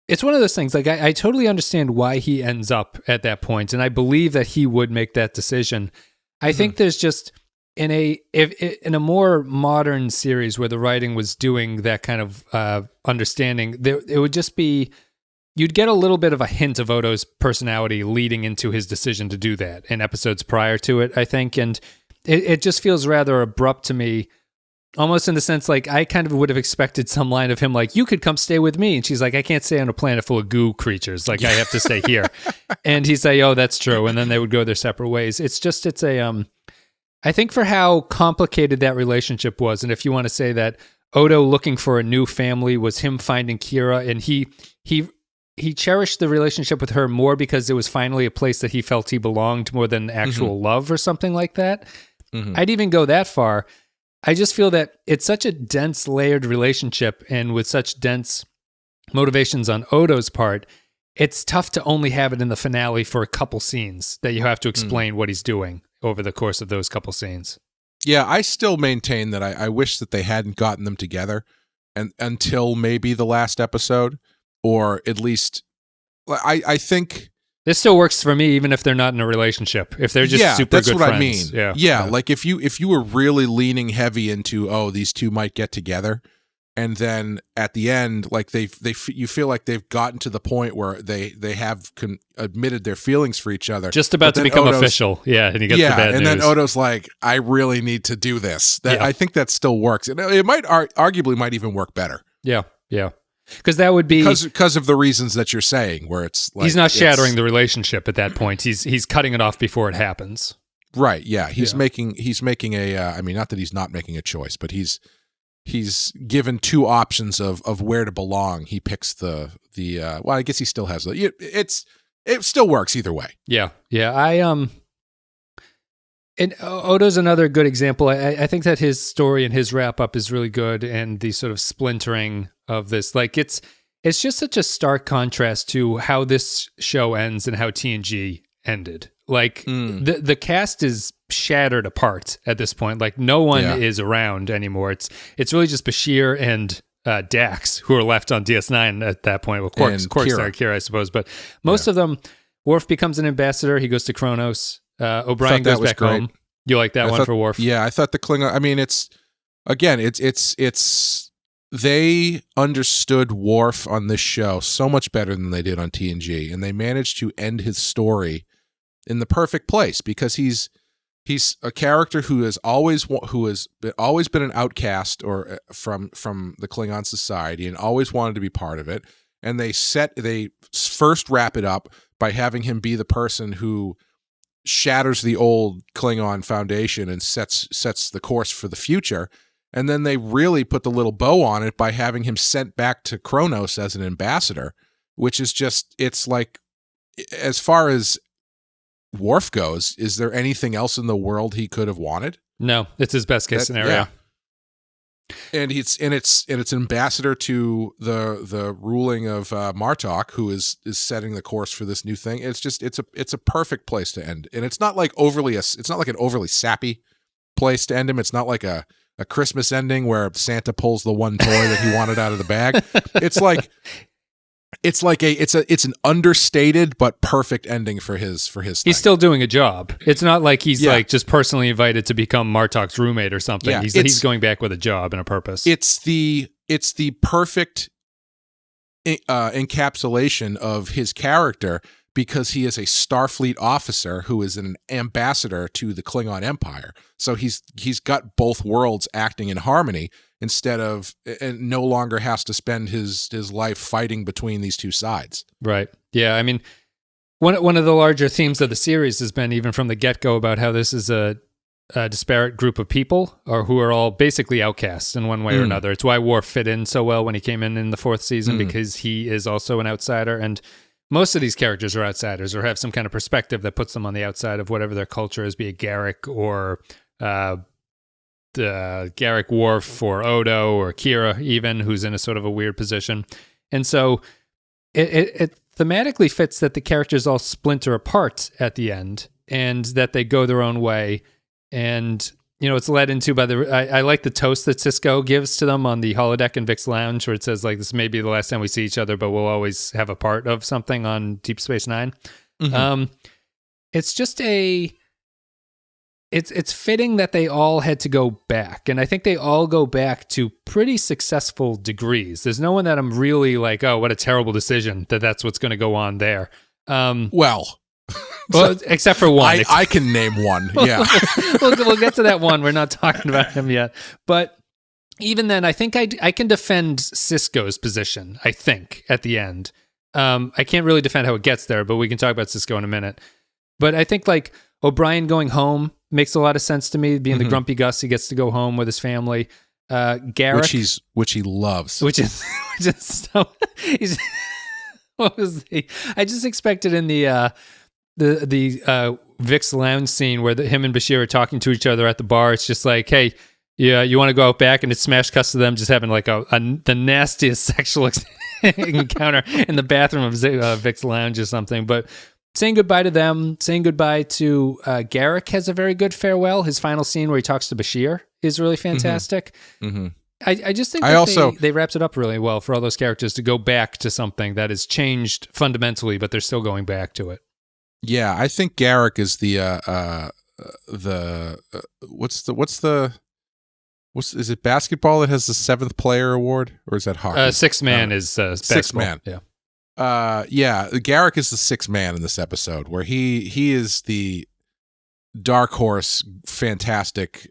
Speaker 1: it's one of those things, like, I totally understand why he ends up at that point, and I believe that he would make that decision. I think there's just, in a more modern series where the writing was doing that kind of understanding, it would just be, you'd get a little bit of a hint of Odo's personality leading into his decision to do that in episodes prior to it, I think. And it just feels rather abrupt to me, almost in the sense, like, I kind of would have expected some line of him like, you could come stay with me. And she's like, I can't stay on a planet full of goo creatures. Like, I have to stay here. And he'd say, oh, that's true. And then they would go their separate ways. I think for how complicated that relationship was, and if you want to say that Odo looking for a new family was him finding Kira, and he cherished the relationship with her more because it was finally a place that he felt he belonged more than actual love or something like that. I'd even go that far. I just feel that it's such a dense, layered relationship, and with such dense motivations on Odo's part, it's tough to only have it in the finale for a couple scenes that you have to explain what he's doing over the course of those couple scenes.
Speaker 2: Yeah, I still maintain that I wish that they hadn't gotten them together until maybe the last episode. Or at least, I think
Speaker 1: this still works for me, even if they're not in a relationship. If they're just super good friends.
Speaker 2: That's what I mean. Yeah. Like if you were really leaning heavy into, these two might get together, and then at the end, like you feel like they've gotten to the point where they have admitted their feelings for each other,
Speaker 1: just about to become official. Yeah, and he gets the bad news.
Speaker 2: And then Odo's like, I really need to do this. I think that still works, and it might arguably might even work better.
Speaker 1: Yeah. Because that would be
Speaker 2: because of the reasons that you're saying, where it's like
Speaker 1: he's not shattering the relationship at that point. He's cutting it off before it happens.
Speaker 2: Right. Yeah. He's making a. I mean, not that he's not making a choice, but he's given two options of where to belong. He picks the. Well, I guess he still has it still works either way.
Speaker 1: Yeah. Yeah. And Odo's another good example. I think that his story and his wrap up is really good, and the sort of splintering of this, like it's just such a stark contrast to how this show ends and how TNG ended. Like the cast is shattered apart at this point. Like no one is around anymore. It's really just Bashir and Dax who are left on DS9 at that point. Well, Quark's Kira, I suppose, but most of them. Worf becomes an ambassador. He goes to Kronos. O'Brien goes back home. You like that one for Worf?
Speaker 2: Yeah, I thought the Klingon. I mean, it's they understood Worf on this show so much better than they did on TNG, and they managed to end his story in the perfect place because he's a character who has always been an outcast or from the Klingon society and always wanted to be part of it. And they first wrap it up by having him be the person who shatters the old Klingon foundation and sets the course for the future. And then they really put the little bow on it by having him sent back to Kronos as an ambassador, which is just, it's like, as far as Worf goes, is there anything else in the world he could have wanted?
Speaker 1: No, it's his best case scenario. Yeah.
Speaker 2: And it's ambassador to the ruling of Martok, who is setting the course for this new thing. It's just it's a perfect place to end, and it's not like an overly sappy place to end him. It's not like a Christmas ending where Santa pulls the one toy that he wanted out of the bag. It's an understated but perfect ending for his thing.
Speaker 1: He's still doing a job. It's not like he's like just personally invited to become Martok's roommate or something. Yeah, he's going back with a job and a purpose.
Speaker 2: It's the perfect encapsulation of his character because he is a Starfleet officer who is an ambassador to the Klingon Empire. So he's got both worlds acting in harmony instead of, and no longer has to spend his life fighting between these two sides.
Speaker 1: Right. Yeah. I mean, one of the larger themes of the series has been, even from the get-go, about how this is a disparate group of people who are all basically outcasts in one way or another. It's why Worf fit in so well when he came in the fourth season, because he is also an outsider. And most of these characters are outsiders or have some kind of perspective that puts them on the outside of whatever their culture is, be it Garak or Garak, Worf, or Odo, or Kira even, who's in a sort of a weird position. And so it thematically fits that the characters all splinter apart at the end and that they go their own way. And, you know, it's led into by I like the toast that Sisko gives to them on the holodeck in Vic's lounge, where it says, like, this may be the last time we see each other, but we'll always have a part of something on Deep Space Nine. It's just it's fitting that they all had to go back. And I think they all go back to pretty successful degrees. There's no one that I'm really like, oh, what a terrible decision that's what's going to go on there.
Speaker 2: Well,
Speaker 1: except for one.
Speaker 2: I can name one. Yeah.
Speaker 1: we'll get to that one. We're not talking about him yet. But even then, I think I can defend Sisko's position, I think, at the end. I can't really defend how it gets there, but we can talk about Sisko in a minute. But I think, like, O'Brien going home makes a lot of sense to me. Being the grumpy Gus, he gets to go home with his family. Garak,
Speaker 2: which he loves.
Speaker 1: Which is so. What was I just expected in the Vic's lounge scene where him and Bashir are talking to each other at the bar. It's just like, hey, yeah, you want to go out back, and it's smash cuts to them just having like the nastiest sexual encounter in the bathroom of Vic's lounge or something. But saying goodbye to them, saying goodbye to Garak has a very good farewell. His final scene where he talks to Bashir is really fantastic. I just think they wrapped it up really well for all those characters to go back to something that has changed fundamentally, but they're still going back to it.
Speaker 2: Yeah, I think Garak is is it basketball that has the 7th player award, or is that hockey?
Speaker 1: Sixth man is basketball.
Speaker 2: Sixth man.
Speaker 1: Yeah.
Speaker 2: Garak is the 6th man in this episode, where he is the dark horse, fantastic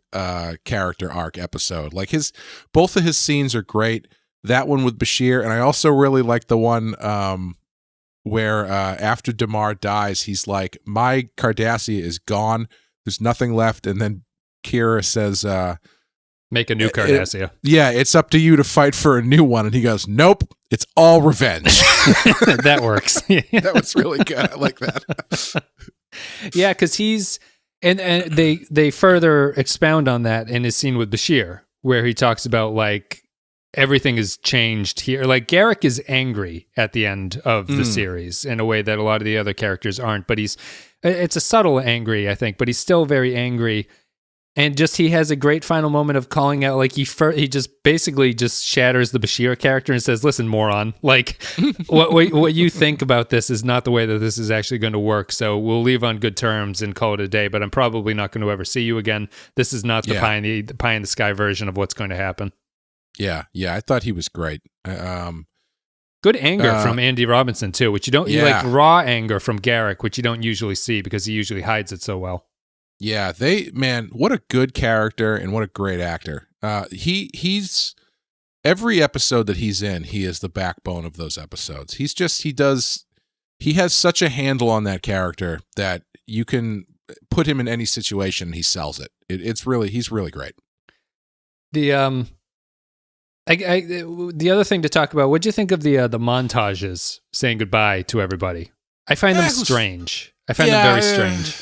Speaker 2: character arc episode. Like both of his scenes are great. That one with Bashir, and I also really like the one where after Damar dies, he's like, "My Cardassia is gone. There's nothing left." And then Kira says,
Speaker 1: "Make a new Cardassia."
Speaker 2: It's up to you to fight for a new one. And he goes, "Nope, it's all revenge."
Speaker 1: That works.
Speaker 2: That was really good. I like that.
Speaker 1: Yeah, because he's and they further expound on that in his scene with Bashir, where he talks about like everything has changed here. Like Garak is angry at the end of the series in a way that a lot of the other characters aren't, but it's a subtle angry, I think, but he's still very angry. And just he has a great final moment of calling out, like he just basically just shatters the Bashir character and says, "Listen, moron, like what you think about this is not the way that this is actually going to work. So we'll leave on good terms and call it a day. But I'm probably not going to ever see you again. This is not the pie in the sky version of what's going to happen."
Speaker 2: Yeah, I thought he was great.
Speaker 1: Good anger from Andy Robinson too, which you don't like raw anger from Garak, which you don't usually see because he usually hides it so well.
Speaker 2: Yeah, what a good character and what a great actor. He's every episode that he's in, he is the backbone of those episodes. He has such a handle on that character that you can put him in any situation and he sells it. He's really great.
Speaker 1: The the other thing to talk about, what'd you think of the montages saying goodbye to everybody? I find them strange. I find them very strange.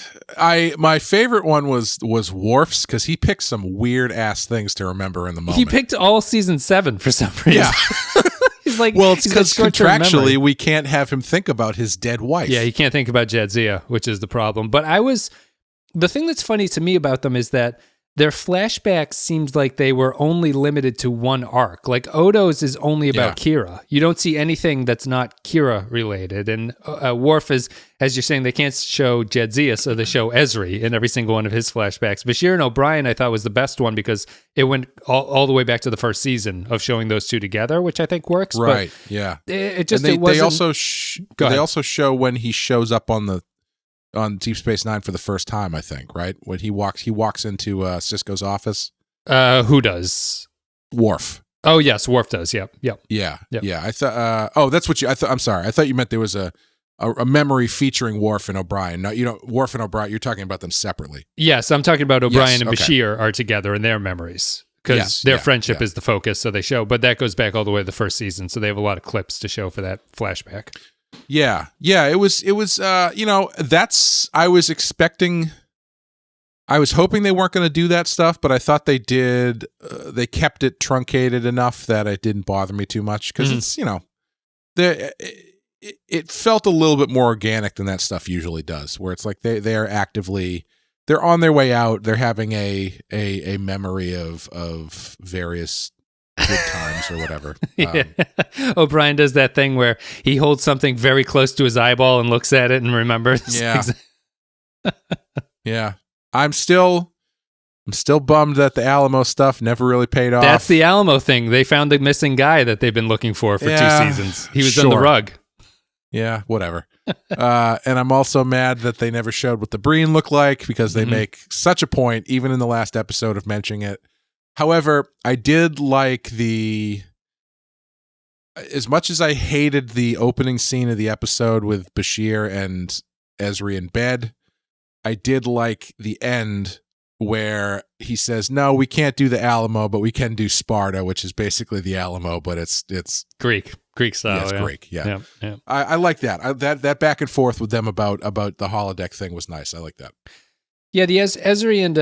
Speaker 2: My favorite one was Worf's because he picked some weird ass things to remember in the moment.
Speaker 1: He picked all season 7 for some reason.
Speaker 2: Yeah.
Speaker 1: He's like,
Speaker 2: well, it's because contractually we can't have him think about his dead wife.
Speaker 1: Yeah, he can't think about Jadzia, which is the problem. But the thing that's funny to me about them is that their flashbacks seemed like they were only limited to one arc. Like Odo's is only about Kira. You don't see anything that's not Kira related. And Worf is, as you're saying, they can't show Jadzia, so they show Ezri in every single one of his flashbacks. Bashir and O'Brien, I thought, was the best one because it went all the way back to the first season of showing those two together, which I think works.
Speaker 2: Right.
Speaker 1: But
Speaker 2: yeah.
Speaker 1: It just
Speaker 2: and
Speaker 1: it wasn't.
Speaker 2: They also show when he shows up on Deep Space Nine for the first time, I think, right? When he walks into Sisko's office.
Speaker 1: Who does?
Speaker 2: Worf.
Speaker 1: Oh yes, Worf does. Yep.
Speaker 2: Yeah. I thought. That's what you. I'm sorry. I thought you meant there was a memory featuring Worf and O'Brien. No, Worf and O'Brien. You're talking about them separately.
Speaker 1: Yes, I'm talking about O'Brien and Bashir are together in their memories because their friendship is the focus. So they show, but that goes back all the way to the first season. So they have a lot of clips to show for that flashback.
Speaker 2: Yeah, it was I was expecting, I was hoping they weren't going to do that stuff, but I thought they did. They kept it truncated enough that it didn't bother me too much because it's, it felt a little bit more organic than that stuff usually does, where it's like they are actively, they're on their way out, they're having a memory of various good times or whatever.
Speaker 1: O'Brien does that thing where he holds something very close to his eyeball and looks at it and remembers.
Speaker 2: Yeah. I'm still bummed that the Alamo stuff never really paid off.
Speaker 1: That's the Alamo thing. They found the missing guy that they've been looking for 2 seasons. He was on the rug.
Speaker 2: Yeah, whatever. And I'm also mad that they never showed what the Breen looked like because they make such a point, even in the last episode, of mentioning it. However, I did like as much as I hated the opening scene of the episode with Bashir and Ezri in bed, I did like the end where he says, "No, we can't do the Alamo, but we can do Sparta," which is basically the Alamo, but it's
Speaker 1: Greek style.
Speaker 2: Yeah, it's Greek. Yeah.
Speaker 1: Yeah.
Speaker 2: I like that. That back and forth with them about the holodeck thing was nice. I like that.
Speaker 1: Yeah, the Ezri and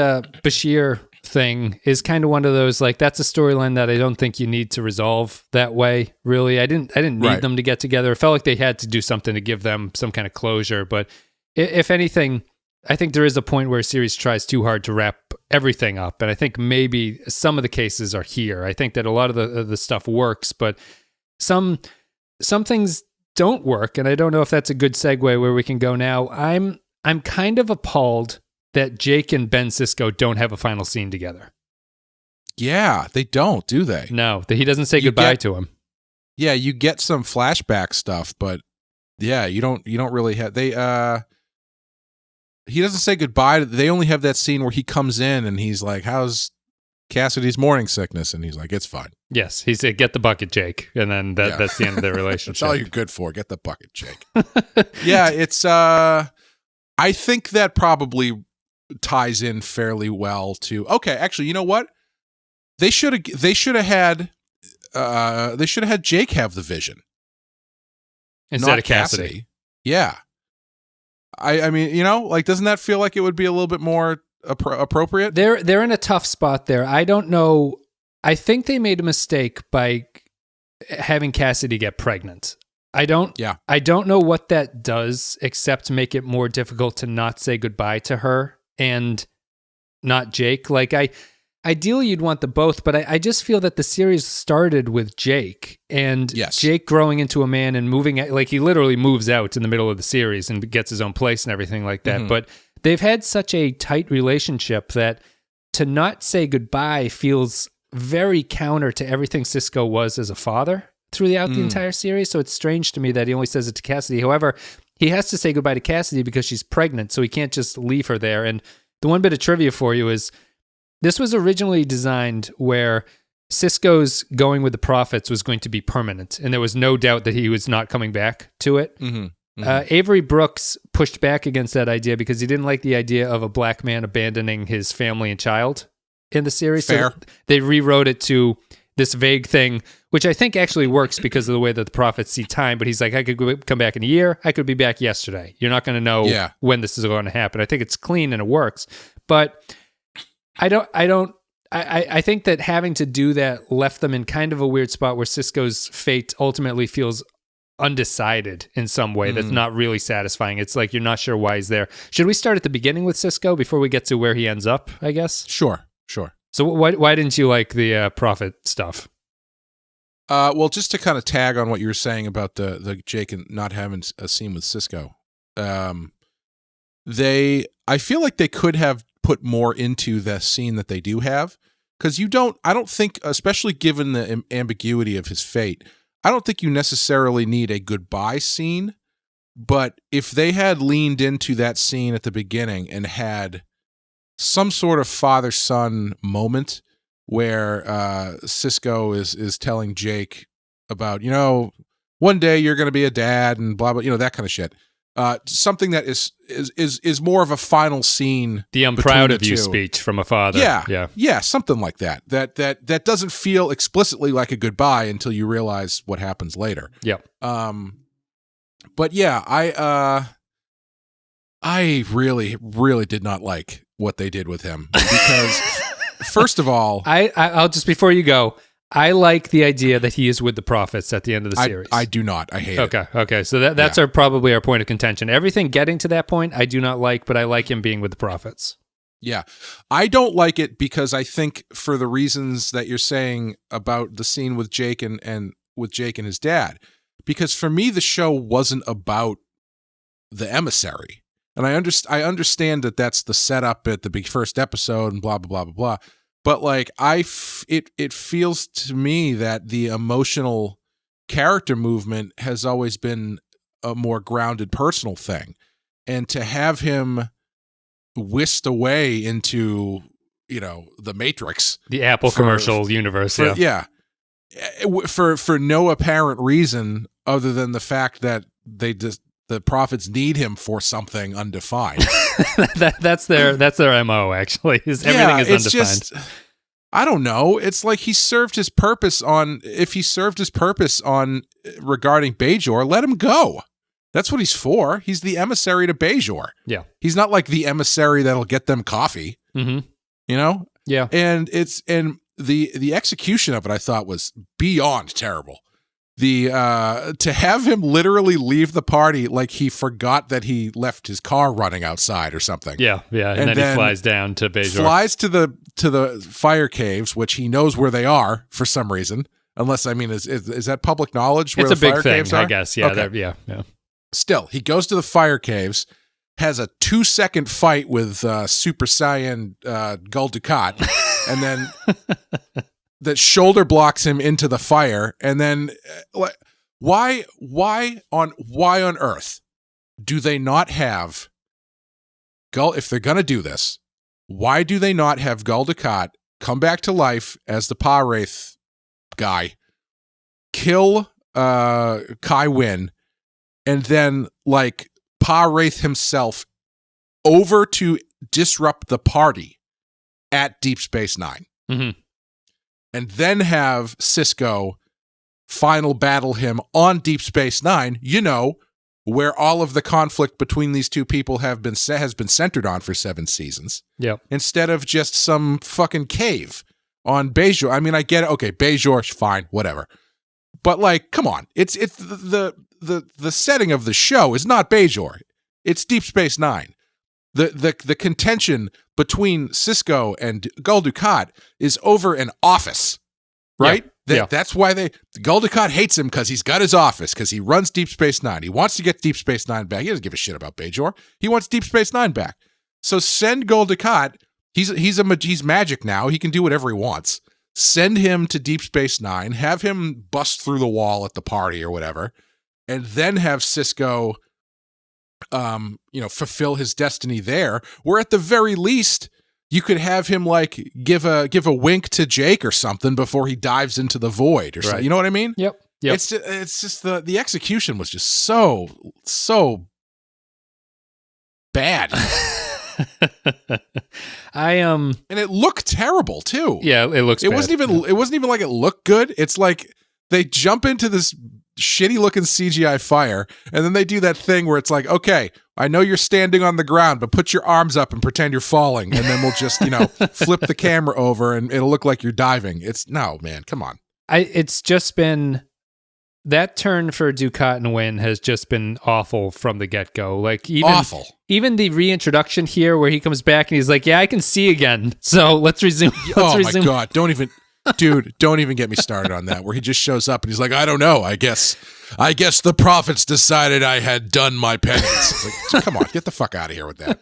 Speaker 1: Bashir thing is kind of one of those, like, that's a storyline that I don't think you need to resolve that way, really. I didn't need them to get together. It felt like they had to do something to give them some kind of closure, but if anything, I think there is a point where a series tries too hard to wrap everything up, and I think maybe some of the cases are here. I think that a lot of the stuff works, but some things don't work, and I don't know if that's a good segue where we can go now. I'm kind of appalled that Jake and Ben Sisko don't have a final scene together.
Speaker 2: Yeah, they don't, do they?
Speaker 1: No, he doesn't say goodbye to him.
Speaker 2: Yeah, you get some flashback stuff, but yeah, you don't really have he doesn't say goodbye. They only have that scene where he comes in and he's like, "How's Cassidy's morning sickness, and he's like, it's fine.
Speaker 1: Yes, he said, get the bucket, Jake, and then that's the end of their relationship.
Speaker 2: That's all you're good for. Get the bucket, Jake. Yeah, it's. I think that probably ties in fairly well to. Okay, actually, you know what? They should have had Jake have the vision
Speaker 1: instead of Cassidy.
Speaker 2: Yeah, I mean, like, doesn't that feel like it would be a little bit more appropriate?
Speaker 1: They're in a tough spot there. I don't know. I think they made a mistake by having Cassidy get pregnant. I don't know what that does except make it more difficult to not say goodbye to her and not Jake. Like, ideally you'd want the both, but I just feel that the series started with Jake and Jake growing into a man and moving, like, he literally moves out in the middle of the series and gets his own place and everything like that. Mm-hmm. But they've had such a tight relationship that to not say goodbye feels very counter to everything Sisko was as a father throughout the entire series. So it's strange to me that he only says it to Cassidy. However, he has to say goodbye to Cassidy because she's pregnant, so he can't just leave her there. And the one bit of trivia for you is this was originally designed where Sisko's going with the Prophets was going to be permanent, and there was no doubt that he was not coming back to it. Mm-hmm. Mm-hmm. Avery Brooks pushed back against that idea because he didn't like the idea of a black man abandoning his family and child in the series.
Speaker 2: Fair.
Speaker 1: So they rewrote it to this vague thing, which I think actually works because of the way that the Prophets see time. But he's like, I could come back in a year. I could be back yesterday. You're not going to know when this is going to happen. I think it's clean and it works. But I think that having to do that left them in kind of a weird spot where Sisko's fate ultimately feels undecided in some way that's not really satisfying. It's like you're not sure why he's there. Should we start at the beginning with Sisko before we get to where he ends up, I guess?
Speaker 2: Sure.
Speaker 1: So why didn't you like the Prophet stuff?
Speaker 2: Well, just to kind of tag on what you were saying about the Jake and not having a scene with Sisko, I feel like they could have put more into the scene that they do have, because I don't think, especially given the ambiguity of his fate, I don't think you necessarily need a goodbye scene. But if they had leaned into that scene at the beginning and had some sort of father-son moment where Sisko is telling Jake about, one day you're going to be a dad and blah, blah, that kind of shit. Something that is more of a final scene.
Speaker 1: The I'm proud of you speech from a father.
Speaker 2: Yeah, something like that. That doesn't feel explicitly like a goodbye until you realize what happens later.
Speaker 1: Yep.
Speaker 2: But yeah, I really, really did not like what they did with him because, first of all,
Speaker 1: I'll just, before you go, I like the idea that he is with the Prophets at the end of the series.
Speaker 2: I do not. I hate it.
Speaker 1: Okay. So that's probably our point of contention. Everything getting to that point, I do not like, but I like him being with the Prophets.
Speaker 2: Yeah. I don't like it because I think for the reasons that you're saying about the scene with Jake and with Jake and his dad, because for me, the show wasn't about the emissary. And I understand that that's the setup at the big first episode and blah, blah, blah, blah, blah. But like, it feels to me that the emotional character movement has always been a more grounded personal thing. And to have him whisked away into, the Matrix.
Speaker 1: The Apple commercial universe.
Speaker 2: For no apparent reason other than the fact that the Prophets need him for something undefined.
Speaker 1: That's their MO, actually. Everything is undefined.
Speaker 2: Just, I don't know. It's like he served his purpose on regarding Bajor, let him go. That's what he's for. He's the emissary to Bajor.
Speaker 1: Yeah.
Speaker 2: He's not like the emissary that'll get them coffee.
Speaker 1: Mm-hmm.
Speaker 2: Yeah. And the execution of it I thought was beyond terrible. To have him literally leave the party like he forgot that he left his car running outside or something.
Speaker 1: Yeah, and then he flies down to Bajor.
Speaker 2: Flies to the fire caves, which he knows where they are for some reason. Unless, is that public knowledge where
Speaker 1: it's
Speaker 2: the
Speaker 1: a big
Speaker 2: fire
Speaker 1: thing,
Speaker 2: caves are?
Speaker 1: I guess. Yeah,
Speaker 2: okay.
Speaker 1: Yeah.
Speaker 2: Still, he goes to the fire caves, has a 2-second fight with Super Saiyan Gul Dukat, and then that shoulder blocks him into the fire, and then why on earth do they not have Gul? If they're gonna do this, why do they not have Gul Dukat come back to life as the Pa Wraith guy, kill Kai Wynn, and then like Pa Wraith himself over to disrupt the party at Deep Space Nine.
Speaker 1: Mm-hmm.
Speaker 2: And then have Sisko final battle him on Deep Space Nine, where all of the conflict between these two people has been centered on for 7 seasons.
Speaker 1: Yep.
Speaker 2: Instead of just some fucking cave on Bajor. I mean, I get it. Okay, Bajor, fine, whatever. But like, come on. It's the setting of the show is not Bajor. It's Deep Space Nine. The contention between Sisko and Gul Dukat is over an office, right?
Speaker 1: Yeah.
Speaker 2: That's why Gul Dukat hates him, because he's got his office, because he runs Deep Space Nine. He wants to get Deep Space Nine back. He doesn't give a shit about Bajor. He wants Deep Space Nine back. So send Gul Dukat. He's magic now. He can do whatever he wants. Send him to Deep Space Nine. Have him bust through the wall at the party or whatever, and then have Sisko fulfill his destiny there, where at the very least you could have him like give a wink to Jake or something before he dives into the void or something. You know what I mean?
Speaker 1: Yep.
Speaker 2: It's just the execution was just so bad. And it looked terrible too.
Speaker 1: Yeah, it looks bad.
Speaker 2: It wasn't even like it looked good. It's like they jump into this shitty looking CGI fire, and then they do that thing where it's like, okay, I know you're standing on the ground, but put your arms up and pretend you're falling, and then we'll just flip the camera over and it'll look like you're diving. No, man, come on.
Speaker 1: It's just been that turn for Dukat and Wynn has just been awful from the get-go. Like
Speaker 2: awful.
Speaker 1: Even the reintroduction here where he comes back and he's like, yeah, I can see again. So let's resume.
Speaker 2: My God. Don't even get me started on that, where he just shows up and he's like, I don't know. I guess the prophets decided I had done my penance. Like, come on, get the fuck out of here with that.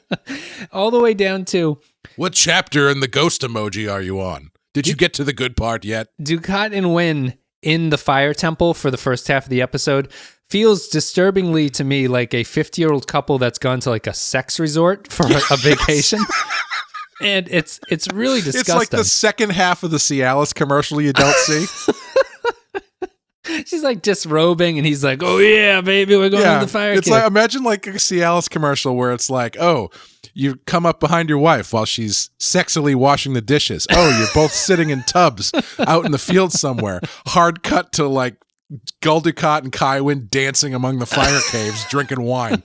Speaker 1: All the way down to,
Speaker 2: what chapter in the ghost emoji are you on? Did you get to the good part yet?
Speaker 1: Dukat and Wynn in the fire temple for the first half of the episode feels disturbingly to me like a 50-year-old couple that's gone to like a sex resort for a vacation. And it's really disgusting.
Speaker 2: It's like the second half of the Cialis commercial you don't see.
Speaker 1: She's like disrobing, and he's like, "Oh yeah, baby, we're going to the fire."
Speaker 2: It's like, imagine like a Cialis commercial where it's like, "Oh, you come up behind your wife while she's sexily washing the dishes. Oh, you're both sitting in tubs out in the field somewhere." Hard cut to like Gul Dukat and Kai Wynn dancing among the fire caves, drinking wine.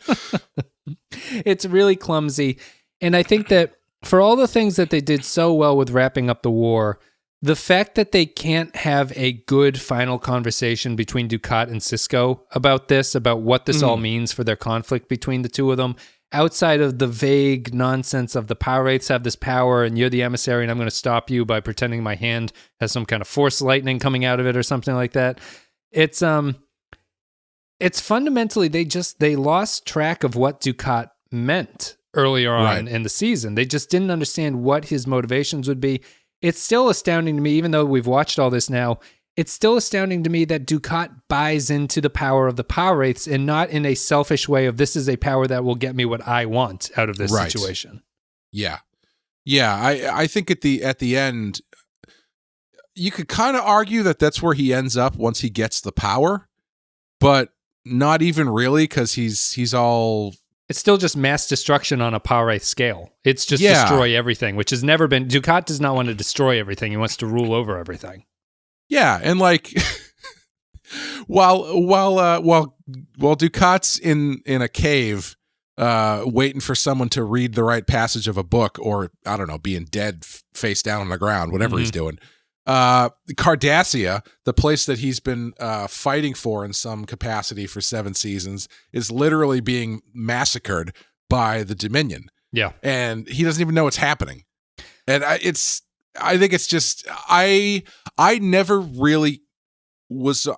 Speaker 1: It's really clumsy, and I think that for all the things that they did so well with wrapping up the war, the fact that they can't have a good final conversation between Dukat and Sisko about what this all means for their conflict between the two of them, outside of the vague nonsense of the power wraiths have this power and you're the emissary and I'm going to stop you by pretending my hand has some kind of force lightning coming out of it or something like that. It's fundamentally, they lost track of what Dukat meant earlier on in the season. They just didn't understand what his motivations would be. It's still astounding to me, even though we've watched all this now, it's still astounding to me that Dukat buys into the power of the power wraiths and not in a selfish way of this is a power that will get me what I want out of this situation.
Speaker 2: Yeah. Yeah. I think at the end, you could kind of argue that that's where he ends up once he gets the power, but not even really, because he's all...
Speaker 1: It's still just mass destruction on a power wraith scale. It's just destroy everything, which has never been... Dukat does not want to destroy everything. He wants to rule over everything.
Speaker 2: Yeah, and like... while Dukat's in a cave waiting for someone to read the right passage of a book, or, I don't know, being dead face down on the ground, whatever he's doing... Cardassia, the place that he's been fighting for in some capacity for 7 seasons, is literally being massacred by the Dominion.
Speaker 1: Yeah,
Speaker 2: and he doesn't even know what's happening. And I think it's just I never really was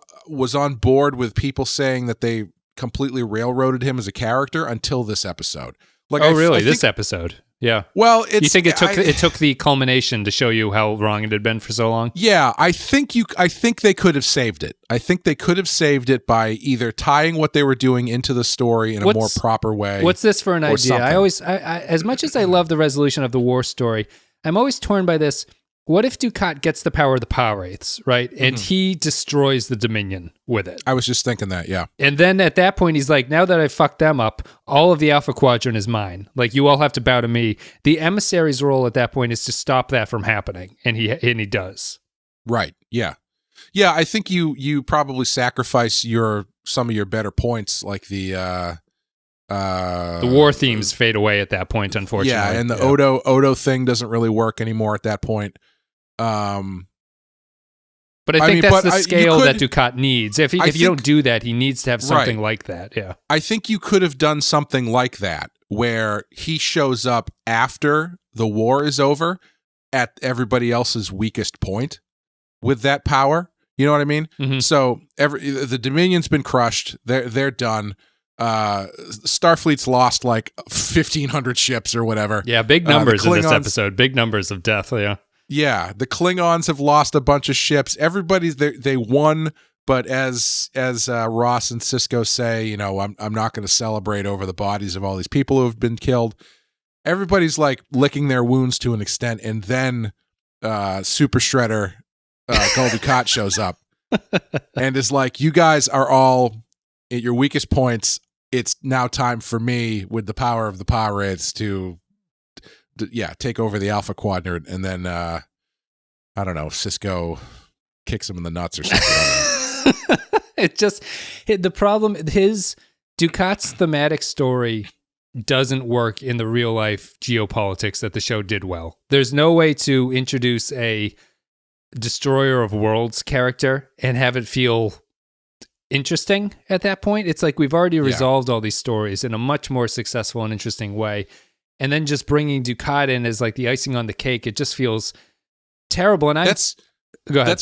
Speaker 2: on board with people saying that they completely railroaded him as a character until this episode. Like,
Speaker 1: this episode? Yeah.
Speaker 2: Well,
Speaker 1: you think it took the culmination to show you how wrong it had been for so long?
Speaker 2: Yeah, I think they could have saved it. I think they could have saved it by either tying what they were doing into the story in a more proper way.
Speaker 1: What's this for an idea? I as much as I love the resolution of the war story, I'm always torn by this. what if Dukat gets the power of the Power Wraiths, right? And he destroys the Dominion with it.
Speaker 2: I was just thinking that, yeah.
Speaker 1: And then at that point, he's like, now that I fucked them up, all of the Alpha Quadrant is mine. Like, you all have to bow to me. The emissary's role at that point is to stop that from happening. And he does.
Speaker 2: Right, yeah. Yeah, I think you probably sacrifice some of your better points, like the
Speaker 1: war themes fade away at that point, unfortunately.
Speaker 2: Yeah, and the Odo thing doesn't really work anymore at that point.
Speaker 1: But I think that's the scale that Dukat needs. If you don't do that, he needs to have something like that. Yeah,
Speaker 2: I think you could have done something like that, where he shows up after the war is over at everybody else's weakest point with that power. You know what I mean? Mm-hmm. So the Dominion's been crushed. They're done. Starfleet's lost like 1,500 ships or whatever.
Speaker 1: Yeah, big numbers in this episode. Big numbers of death. Yeah.
Speaker 2: Yeah, the Klingons have lost a bunch of ships. Everybody's they won, but as Ross and Sisko say, you know, I'm not going to celebrate over the bodies of all these people who have been killed. Everybody's like licking their wounds to an extent, and then Super Shredder Gul Dukat shows up and is like, "You guys are all at your weakest points. It's now time for me, with the power of the Power Wraiths, to take over the Alpha Quadrant." And then I don't know, Sisko kicks him in the nuts or something.
Speaker 1: The problem, his Dukat's thematic story doesn't work in the real life geopolitics that the show did well. There's no way to introduce a Destroyer of Worlds character and have it feel interesting at that point. It's like we've already resolved all these stories in a much more successful and interesting way. And then just bringing Dukat in as like the icing on the cake, it just feels terrible. And that's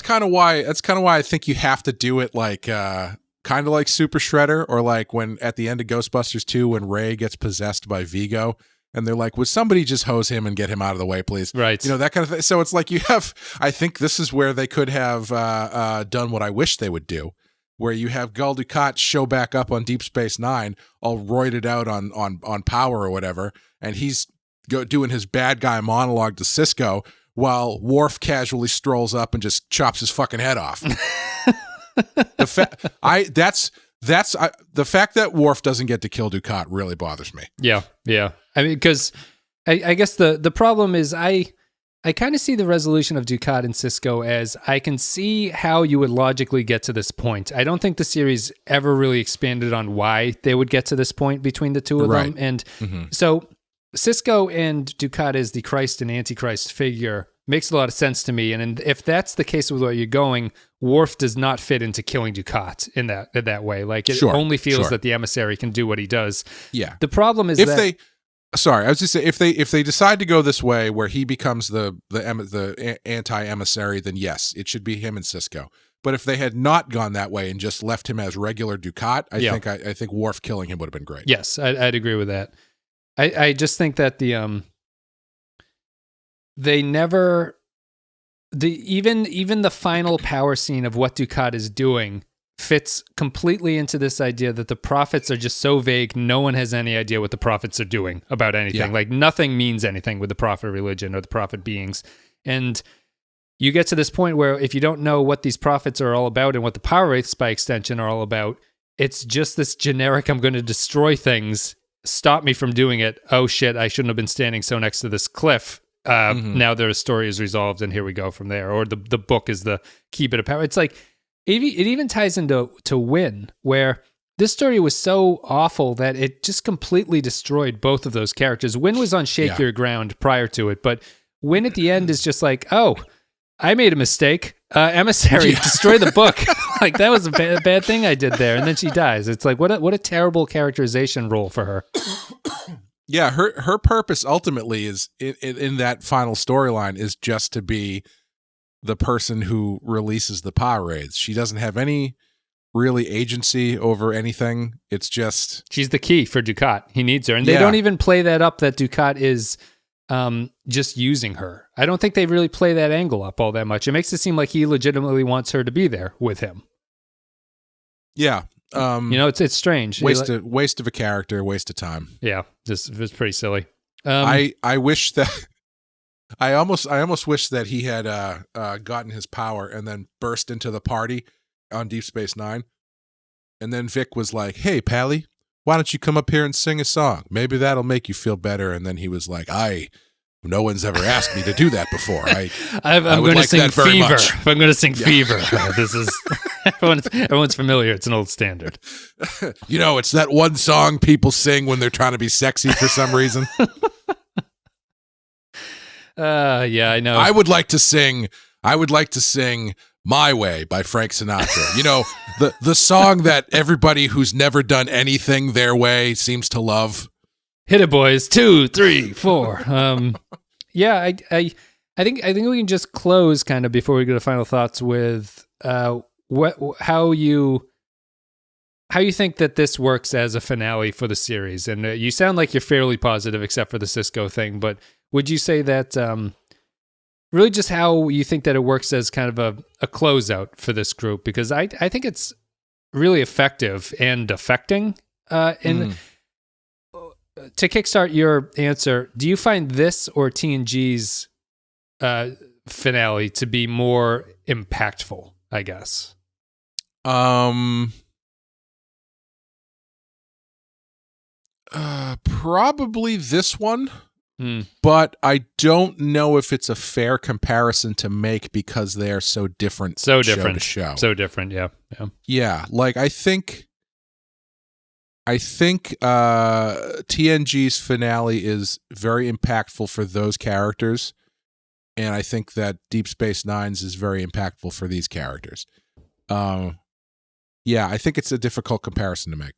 Speaker 1: kind of why I think you have to do it like kind of like Super Shredder, or like when at the end of Ghostbusters 2 when Ray gets possessed by Vigo and they're like, would somebody just hose him and get him out of the way, please? Right.
Speaker 2: You know, that kind of thing. So it's like I think this is where they could have done what I wish they would do, where you have Gul Dukat show back up on Deep Space Nine, all roided out on power or whatever, and he's doing his bad guy monologue to Sisko while Worf casually strolls up and just chops his fucking head off. The fact that Worf doesn't get to kill Dukat really bothers me.
Speaker 1: Yeah. I mean, because I guess the problem is I kind of see the resolution of Dukat and Sisko as I can see how you would logically get to this point. I don't think the series ever really expanded on why they would get to this point between the two of them. And so Sisko and Dukat as the Christ and Antichrist figure makes a lot of sense to me. And if that's the case with where you're going, Worf does not fit into killing Dukat in that way. Like it only feels that the emissary can do what he does. Yeah. The problem is
Speaker 2: Sorry, I was just saying, if they decide to go this way where he becomes the anti-emissary, then yes, it should be him and Sisko. But if they had not gone that way and just left him as regular Dukat, I think Worf killing him would have been great.
Speaker 1: Yes, I'd agree with that. I just think that even the final power scene of what Dukat is doing fits completely into this idea that the prophets are just so vague, no one has any idea what the prophets are doing about anything. Yeah. Like nothing means anything with the prophet religion or the prophet beings. And you get to this point where if you don't know what these prophets are all about and what the Power Wraiths by extension are all about, it's just this generic, I'm going to destroy things, stop me from doing it. Oh shit, I shouldn't have been standing so next to this cliff. Now their story is resolved and here we go from there. Or the book is the key bit of power. It's like, it even ties into Win, where this story was so awful that it just completely destroyed both of those characters. Win was on shakier ground prior to it, but Win at the end is just like, oh, I made a mistake. Emissary, destroy the book. Like that was a bad thing I did there. And then she dies. It's like, what a terrible characterization role for her.
Speaker 2: Yeah, her purpose ultimately is in that final storyline is just to be the person who releases the power raids. She doesn't have any really agency over anything. It's just
Speaker 1: she's the key for Dukat. He needs her, and they don't even play that up that Dukat is just using her. I don't think they really play that angle up all that much. It makes it seem like he legitimately wants her to be there with him.
Speaker 2: Yeah.
Speaker 1: It's strange.
Speaker 2: Waste of a character, waste of time.
Speaker 1: Yeah, it's pretty silly.
Speaker 2: I wish that I almost wish that he had gotten his power and then burst into the party on Deep Space Nine. And then Vic was like, "Hey, Pally, why don't you come up here and sing a song? Maybe that'll make you feel better." And then he was like, no one's ever asked me to do that before.
Speaker 1: I'm going to sing Fever. I'm going to sing Fever. This is everyone's familiar. It's an old standard.
Speaker 2: It's that one song people sing when they're trying to be sexy for some reason.
Speaker 1: Yeah, I know.
Speaker 2: I would like to sing My Way by Frank Sinatra. The song that everybody who's never done anything their way seems to love.
Speaker 1: Hit it, boys. 2, 3, 4. Yeah, I think we can just close kind of before we go to final thoughts with how you think that this works as a finale for the series. And you sound like you're fairly positive, except for the Sisko thing. But would you say that really just how you think that it works as kind of a closeout for this group? Because I think it's really effective and affecting. To kickstart your answer, do you find this or TNG's finale to be more impactful, I guess?
Speaker 2: Probably this one, but I don't know if it's a fair comparison to make because they are so different.
Speaker 1: So different.
Speaker 2: Show.
Speaker 1: So different, yeah.
Speaker 2: Yeah, like I think TNG's finale is very impactful for those characters, and I think that Deep Space Nine's is very impactful for these characters. Yeah, I think it's a difficult comparison to make.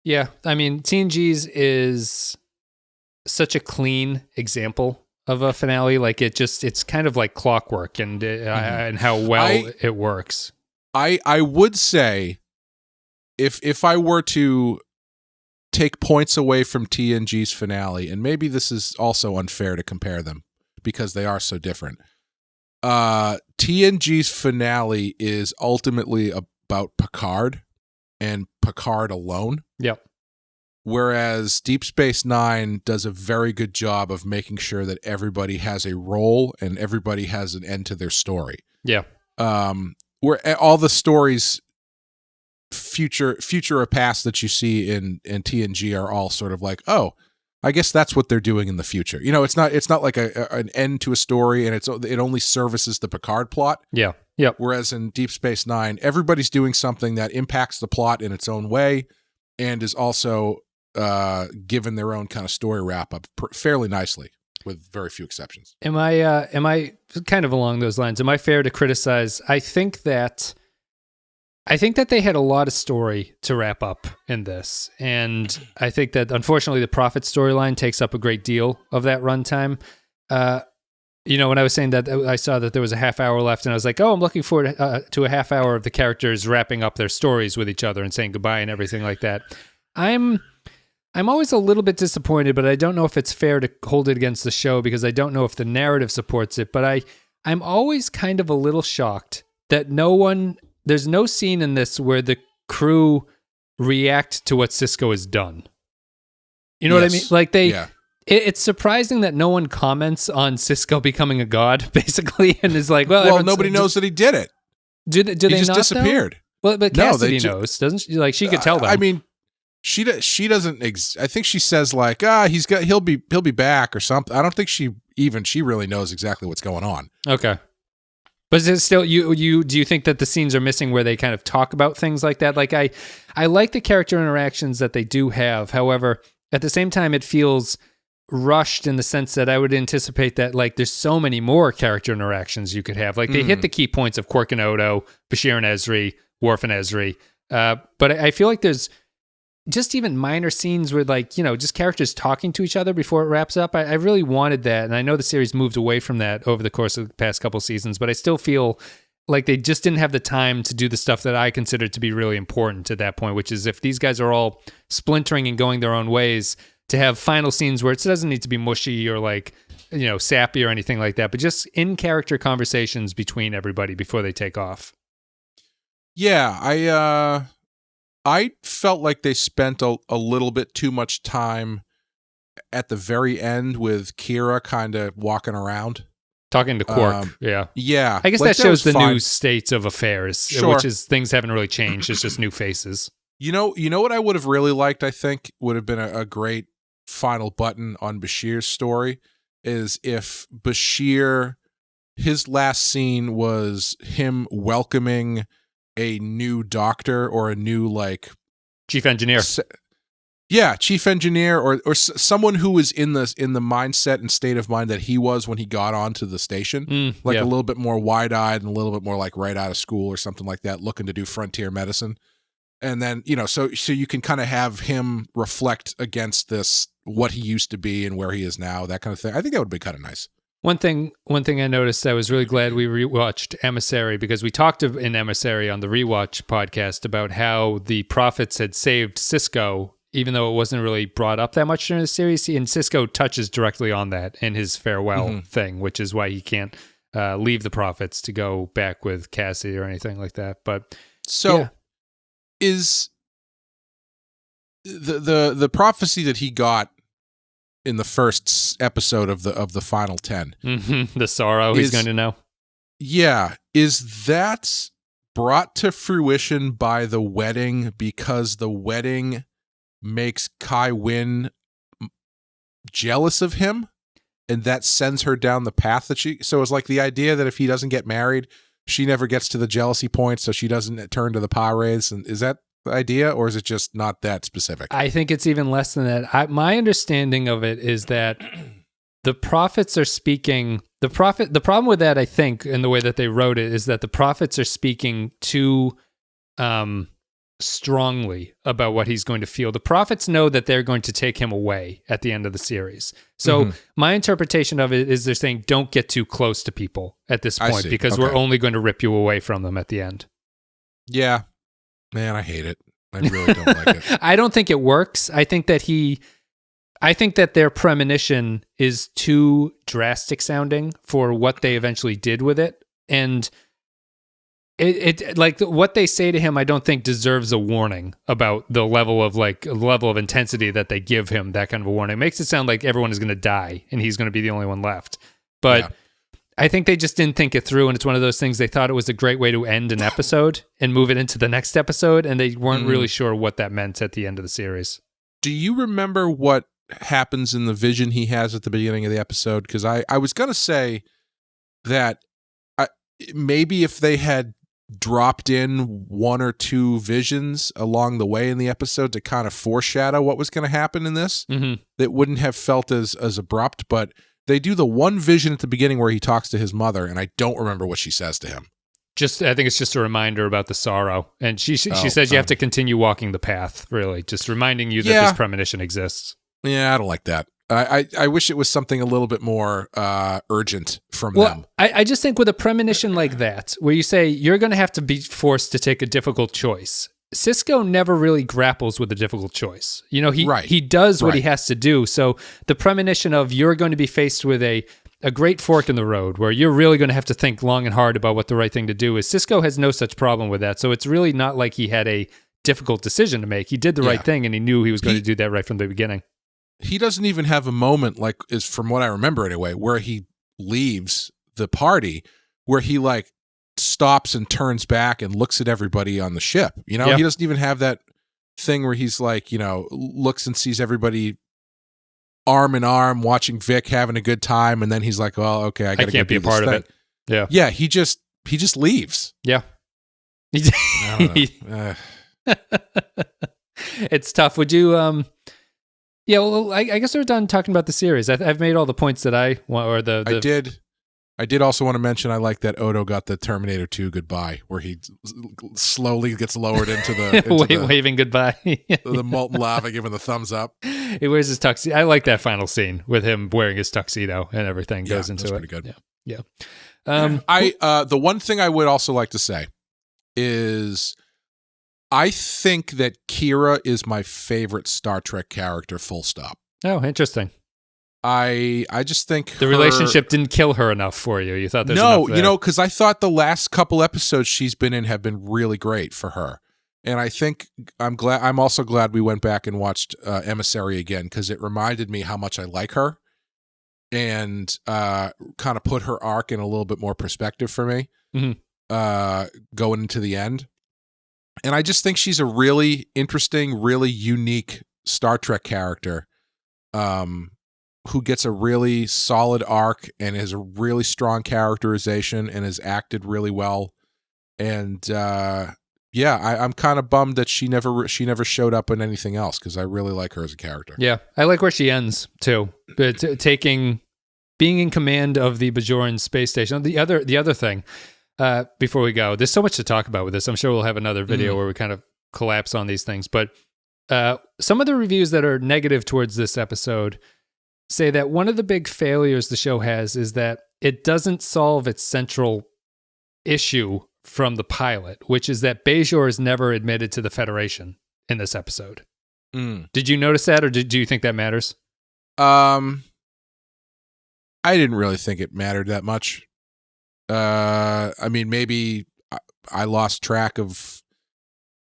Speaker 1: Yeah, I mean, TNG's is such a clean example of a finale. Like it's kind of like clockwork and how well it works.
Speaker 2: I would say if I were to take points away from TNG's finale, and maybe this is also unfair to compare them because they are so different. TNG's finale is ultimately about Picard and Picard alone.
Speaker 1: Yep.
Speaker 2: Whereas Deep Space Nine does a very good job of making sure that everybody has a role and everybody has an end to their story.
Speaker 1: Yeah.
Speaker 2: Where all the stories, future or past that you see in TNG are all sort of like, oh, I guess that's what they're doing in the future. It's not like an end to a story, and it only services the Picard plot.
Speaker 1: Yeah. Yep.
Speaker 2: Whereas in Deep Space Nine, everybody's doing something that impacts the plot in its own way, and is also given their own kind of story wrap up fairly nicely, with very few exceptions. Am
Speaker 1: I kind of along those lines? Am I fair to criticize? I think that they had a lot of story to wrap up in this. And I think that, unfortunately, the Prophet storyline takes up a great deal of that runtime. When I was saying that, I saw that there was a half hour left, and I was like, oh, I'm looking forward to a half hour of the characters wrapping up their stories with each other and saying goodbye and everything like that. I'm always a little bit disappointed, but I don't know if it's fair to hold it against the show because I don't know if the narrative supports it. But I'm always kind of a little shocked that there's no scene in this where the crew react to what Sisko has done. You know what I mean? Like it's surprising that no one comments on Sisko becoming a god, basically, and is like, well,
Speaker 2: nobody knows that he did it.
Speaker 1: Do they
Speaker 2: just
Speaker 1: not
Speaker 2: disappeared?
Speaker 1: Well, but Cassidy knows, doesn't she? Like, she could tell them.
Speaker 2: I mean, she doesn't. I think she says like, he'll be back or something. I don't think she really knows exactly what's going on.
Speaker 1: Okay. But is it still do you think that the scenes are missing where they kind of talk about things like that? Like I like the character interactions that they do have. However, at the same time, it feels rushed in the sense that I would anticipate that like there's so many more character interactions you could have. Like they hit the key points of Quark and Odo, Bashir and Ezri, Worf and Ezri. But I feel like there's just even minor scenes where like, just characters talking to each other before it wraps up. I really wanted that. And I know the series moved away from that over the course of the past couple seasons, but I still feel like they just didn't have the time to do the stuff that I considered to be really important at that point, which is if these guys are all splintering and going their own ways, to have final scenes where it doesn't need to be mushy or like, sappy or anything like that, but just in character conversations between everybody before they take off.
Speaker 2: Yeah, I felt like they spent a little bit too much time at the very end with Kira kind of walking around.
Speaker 1: Talking to Quark, yeah.
Speaker 2: Yeah.
Speaker 1: I guess
Speaker 2: like,
Speaker 1: that shows the
Speaker 2: fine.
Speaker 1: new state of affairs,
Speaker 2: Sure.
Speaker 1: which is things haven't really changed. It's just new faces.
Speaker 2: You know what I would have really liked, I think, would have been a great final button on Bashir's story, is if Bashir, his last scene was him welcoming a new doctor or a new, like...
Speaker 1: Chief engineer.
Speaker 2: Chief engineer or someone who was in the mindset and state of mind that he was when he got onto the station, a little bit more wide-eyed and a little bit more like right out of school or something like that, looking to do frontier medicine. And then, so you can kind of have him reflect against this, what he used to be and where he is now, that kind of thing. I think that would be kind of nice.
Speaker 1: One thing I noticed, I was really glad we rewatched Emissary, because we talked in Emissary on the Rewatch podcast about how the Prophets had saved Sisko, even though it wasn't really brought up that much during the series. And Sisko touches directly on that in his farewell thing, which is why he can't leave the Prophets to go back with Cassie or anything like that. But
Speaker 2: is the prophecy that he got in the first episode of the final 10,
Speaker 1: the sorrow he's going to know?
Speaker 2: Yeah. Is that brought to fruition by the wedding, because the wedding makes Kai Wynn jealous of him, and that sends her down the path that so it's like the idea that if he doesn't get married, she never gets to the jealousy point, so she doesn't turn to the Pirates. And is that the idea, or is it just not that specific?
Speaker 1: I think it's even less than that. My understanding of it is that the Prophets are speaking. The problem with that, I think, in the way that they wrote it, is that the Prophets are speaking too strongly about what he's going to feel. The Prophets know that they're going to take him away at the end of the series. So my interpretation of it is they're saying, don't get too close to people at this point, because we're only going to rip you away from them at the end.
Speaker 2: Yeah. Man, I hate it. I really don't like it.
Speaker 1: I don't think it works. I think that their premonition is too drastic sounding for what they eventually did with it. And it like what they say to him, I don't think deserves a warning about the level of intensity that they give him. That kind of a warning, it makes it sound like everyone is going to die and he's going to be the only one left. But I think they just didn't think it through, and it's one of those things. They thought it was a great way to end an episode and move it into the next episode, and they weren't really sure what that meant at the end of the series.
Speaker 2: Do you remember what happens in the vision he has at the beginning of the episode? Because I was going to say that maybe if they had dropped in one or two visions along the way in the episode to kind of foreshadow what was going to happen in this, that wouldn't have felt as abrupt. But they do the one vision at the beginning where he talks to his mother, and I don't remember what she says to him.
Speaker 1: I think it's just a reminder about the sorrow. And she says you have to continue walking the path, really. Just reminding you that this premonition exists. Yeah,
Speaker 2: I don't like that. I wish it was something a little bit more urgent from them.
Speaker 1: I just think with a premonition like that, where you say you're going to have to be forced to take a difficult choice, Sisko never really grapples with a difficult choice. He does what he has to do. So the premonition of you're going to be faced with a great fork in the road where you're really going to have to think long and hard about what the right thing to do is, Sisko has no such problem with that. So it's really not like he had a difficult decision to make. He did the right thing, and he knew he was going to do that right from the beginning.
Speaker 2: He doesn't even have a moment, is from what I remember anyway, where he leaves the party, where he stops and turns back and looks at everybody on the ship. He doesn't even have that thing where he's looks and sees everybody arm in arm watching Vic having a good time, and then he's like, well, okay, I can't be a part of it. Yeah, he just leaves.
Speaker 1: Yeah. It's tough. Would you yeah, well, I guess we're done talking about the series. I've made all the points that I want, or
Speaker 2: I did also want to mention I like that Odo got the Terminator 2 goodbye, where he slowly gets lowered into the
Speaker 1: waving goodbye,
Speaker 2: the molten lava, giving the thumbs up.
Speaker 1: He wears his tuxedo. I like that final scene with him wearing his tuxedo and everything goes into it. Pretty good. Yeah.
Speaker 2: The one thing I would also like to say is, I think that Kira is my favorite Star Trek character, full stop.
Speaker 1: Oh, interesting.
Speaker 2: I just think
Speaker 1: the relationship didn't kill her enough for you. You thought there's enough there.
Speaker 2: because I thought the last couple episodes she's been in have been really great for her. And I think I'm also glad we went back and watched Emissary again, because it reminded me how much I like her, and kind of put her arc in a little bit more perspective for me, going into the end. And I just think she's a really interesting, really unique Star Trek character, who gets a really solid arc and has a really strong characterization and has acted really well. And I'm kind of bummed that she never showed up in anything else, because I really like her as a character.
Speaker 1: Yeah, I like where she ends too. But being in command of the Bajoran space station. The other thing, before we go, there's so much to talk about with this. I'm sure we'll have another video where we kind of collapse on these things. But some of the reviews that are negative towards this episode say that one of the big failures the show has is that it doesn't solve its central issue from the pilot, which is that Bajor is never admitted to the Federation in this episode. Did you notice that, or do you think that matters?
Speaker 2: I didn't really think it mattered that much. I mean, maybe I lost track of,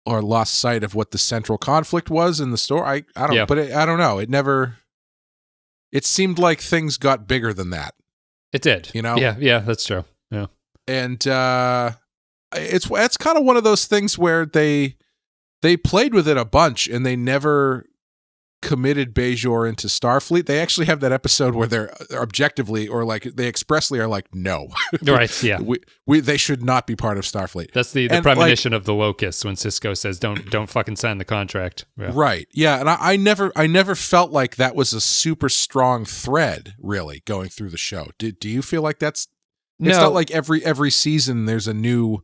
Speaker 2: or lost sight of what the central conflict was in the story. I don't know, but I don't know. It seemed like things got bigger than that.
Speaker 1: It did.
Speaker 2: You know?
Speaker 1: Yeah, that's true. Yeah.
Speaker 2: And it's kind of one of those things where they played with it a bunch and they never committed Bajor into Starfleet. They actually have that episode where they're objectively, or like they expressly are like, no.
Speaker 1: Right, yeah.
Speaker 2: They should not be part of Starfleet.
Speaker 1: That's the premonition of the Locust when Sisko says, don't fucking sign the contract. Yeah.
Speaker 2: Right. Yeah. And I never felt like that was a super strong thread really going through the show. Do you feel like it's not like every season there's a new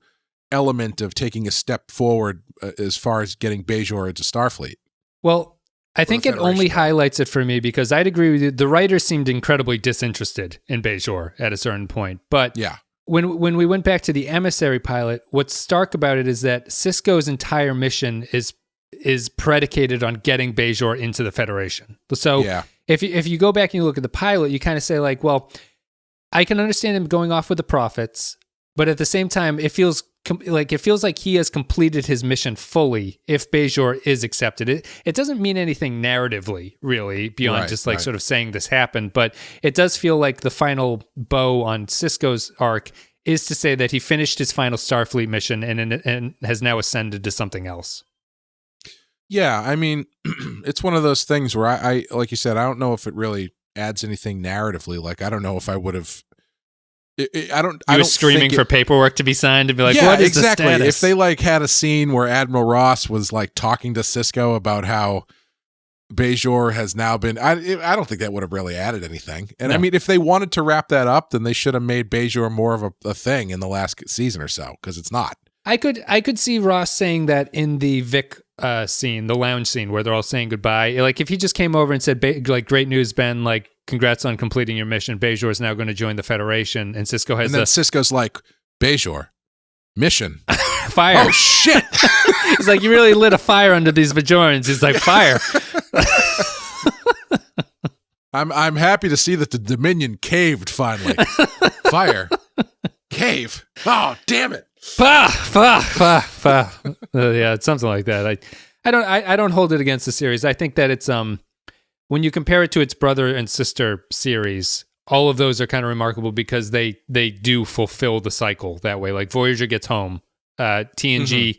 Speaker 2: element of taking a step forward as far as getting Bajor into Starfleet?
Speaker 1: Well, I think it only highlights it for me because I'd agree with you. The writers seemed incredibly disinterested in Bajor at a certain point. But when we went back to the Emissary pilot, what's stark about it is that Sisko's entire mission is predicated on getting Bajor into the Federation. So if you go back and you look at the pilot, you kind of say like, well, I can understand him going off with the prophets, but at the same time, it feels like he has completed his mission fully if Bajor is accepted. It doesn't mean anything narratively, really, beyond just sort of saying this happened, but it does feel like the final bow on Sisko's arc is to say that he finished his final Starfleet mission and has now ascended to something else.
Speaker 2: Yeah, I mean, it's one of those things where I like you said, I don't know if it really adds anything narratively. Like, I don't know if I would have. I don't
Speaker 1: screaming for paperwork to be signed and be like, what is the status?
Speaker 2: If they like had a scene where Admiral Ross was like talking to Sisko about how Bajor has now been, I don't think that would have really added anything. And I mean, if they wanted to wrap that up, then they should have made Bajor more of a thing in the last season or so, because it's not.
Speaker 1: I could see Ross saying that in the Vic scene, the lounge scene where they're all saying goodbye. Like if he just came over and said, like, great news, Ben, like, congrats on completing your mission. Bajor is now going to join the Federation, and Sisko has. And
Speaker 2: then Sisko's like, Bajor, mission,
Speaker 1: fire.
Speaker 2: Oh shit!
Speaker 1: He's like, you really lit a fire under these Bajorans. He's like, fire.
Speaker 2: I'm happy to see that the Dominion caved finally. Fire, cave. Oh damn it!
Speaker 1: Yeah, it's something like that. I don't hold it against the series. I think that it's when you compare it to its brother and sister series, all of those are kind of remarkable because they do fulfill the cycle that way. Like Voyager gets home, TNG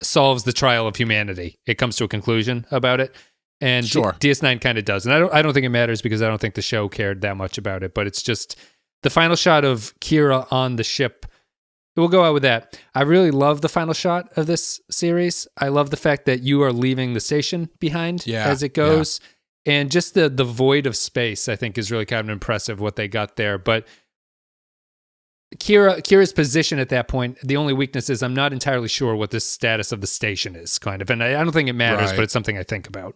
Speaker 1: solves the trial of humanity. It comes to a conclusion about it, and DS9 kind of does. And I don't think it matters because I don't think the show cared that much about it. But it's just the final shot of Kira on the ship. We'll go out with that. I really love the final shot of this series. I love the fact that you are leaving the station behind as it goes. Yeah. And just the void of space, I think, is really kind of impressive what they got there. But Kira's position at that point, the only weakness is I'm not entirely sure what the status of the station is, kind of. And I don't think it matters, but it's something I think about.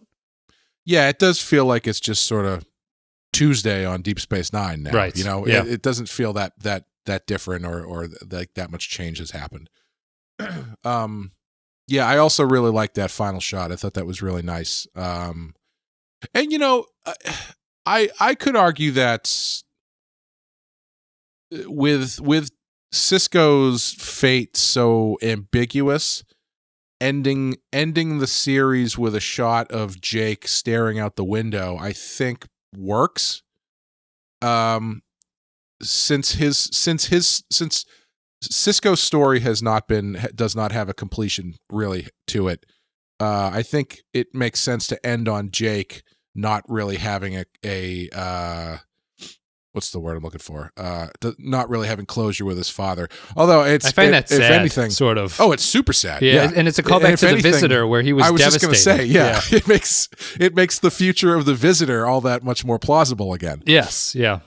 Speaker 2: Yeah, it does feel like it's just sort of Tuesday on Deep Space Nine now. Right. You know, it doesn't feel that different or like that much change has happened. Yeah, I also really liked that final shot. I thought that was really nice. And you know, I could argue that with Sisko's fate so ambiguous, ending the series with a shot of Jake staring out the window, I think works. Since Sisko's story does not have a completion really to it. I think it makes sense to end on Jake not really having a what's the word I'm looking for? Not really having closure with his father. Although I find that sad, if anything,
Speaker 1: sort of.
Speaker 2: Oh, it's super sad.
Speaker 1: Yeah, and it's a callback to The Visitor, where he was devastated. I was just going to
Speaker 2: say, it makes the future of The Visitor all that much more plausible again.
Speaker 1: Yes, yeah.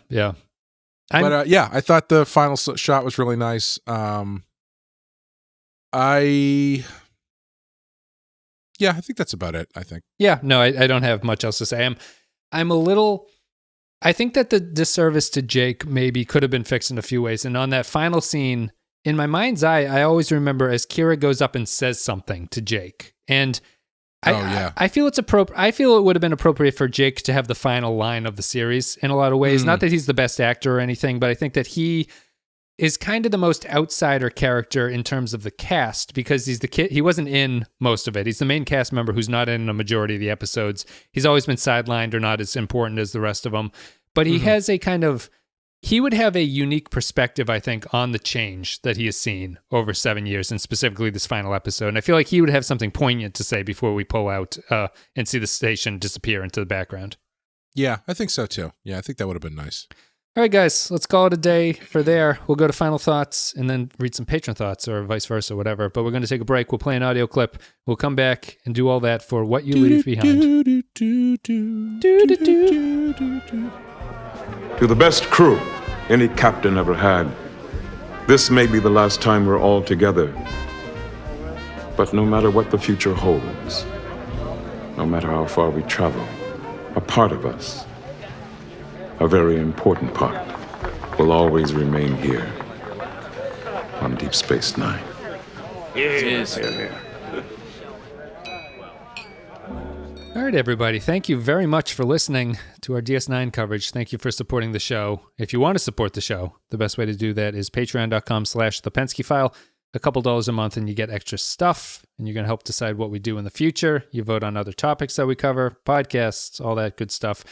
Speaker 2: But I thought the final shot was really nice. I think that's about it. I think.
Speaker 1: Yeah, no, I don't have much else to say. I'm a little. I think that the disservice to Jake maybe could have been fixed in a few ways. And on that final scene, in my mind's eye, I always remember as Kira goes up and says something to Jake. And I feel it's appropriate. I feel it would have been appropriate for Jake to have the final line of the series in a lot of ways. Not that he's the best actor or anything, but I think that he is kind of the most outsider character in terms of the cast, because he's the kid. He wasn't in most of it. He's the main cast member who's not in a majority of the episodes. He's always been sidelined or not as important as the rest of them. But he has he would have a unique perspective, I think, on the change that he has seen over 7 years, and specifically this final episode. And I feel like he would have something poignant to say before we pull out and see the station disappear into the background.
Speaker 2: Yeah, I think so too. Yeah, I think that would have been nice.
Speaker 1: All right, guys, let's call it a day for there. We'll go to final thoughts and then read some patron thoughts or vice versa, whatever. But we're going to take a break. We'll play an audio clip. We'll come back and do all that for What You Leave Behind.
Speaker 5: To the best crew any captain ever had, this may be the last time we're all together. But no matter what the future holds, no matter how far we travel, a part of us, a very important part, will always remain here on Deep Space Nine.
Speaker 6: Yes.
Speaker 1: All right, everybody. Thank you very much for listening to our DS9 coverage. Thank you for supporting the show. If you want to support the show, the best way to do that is patreon.com/thepenskyfile. A couple dollars a month and you get extra stuff, and you're going to help decide what we do in the future. You vote on other topics that we cover, podcasts, all that good stuff.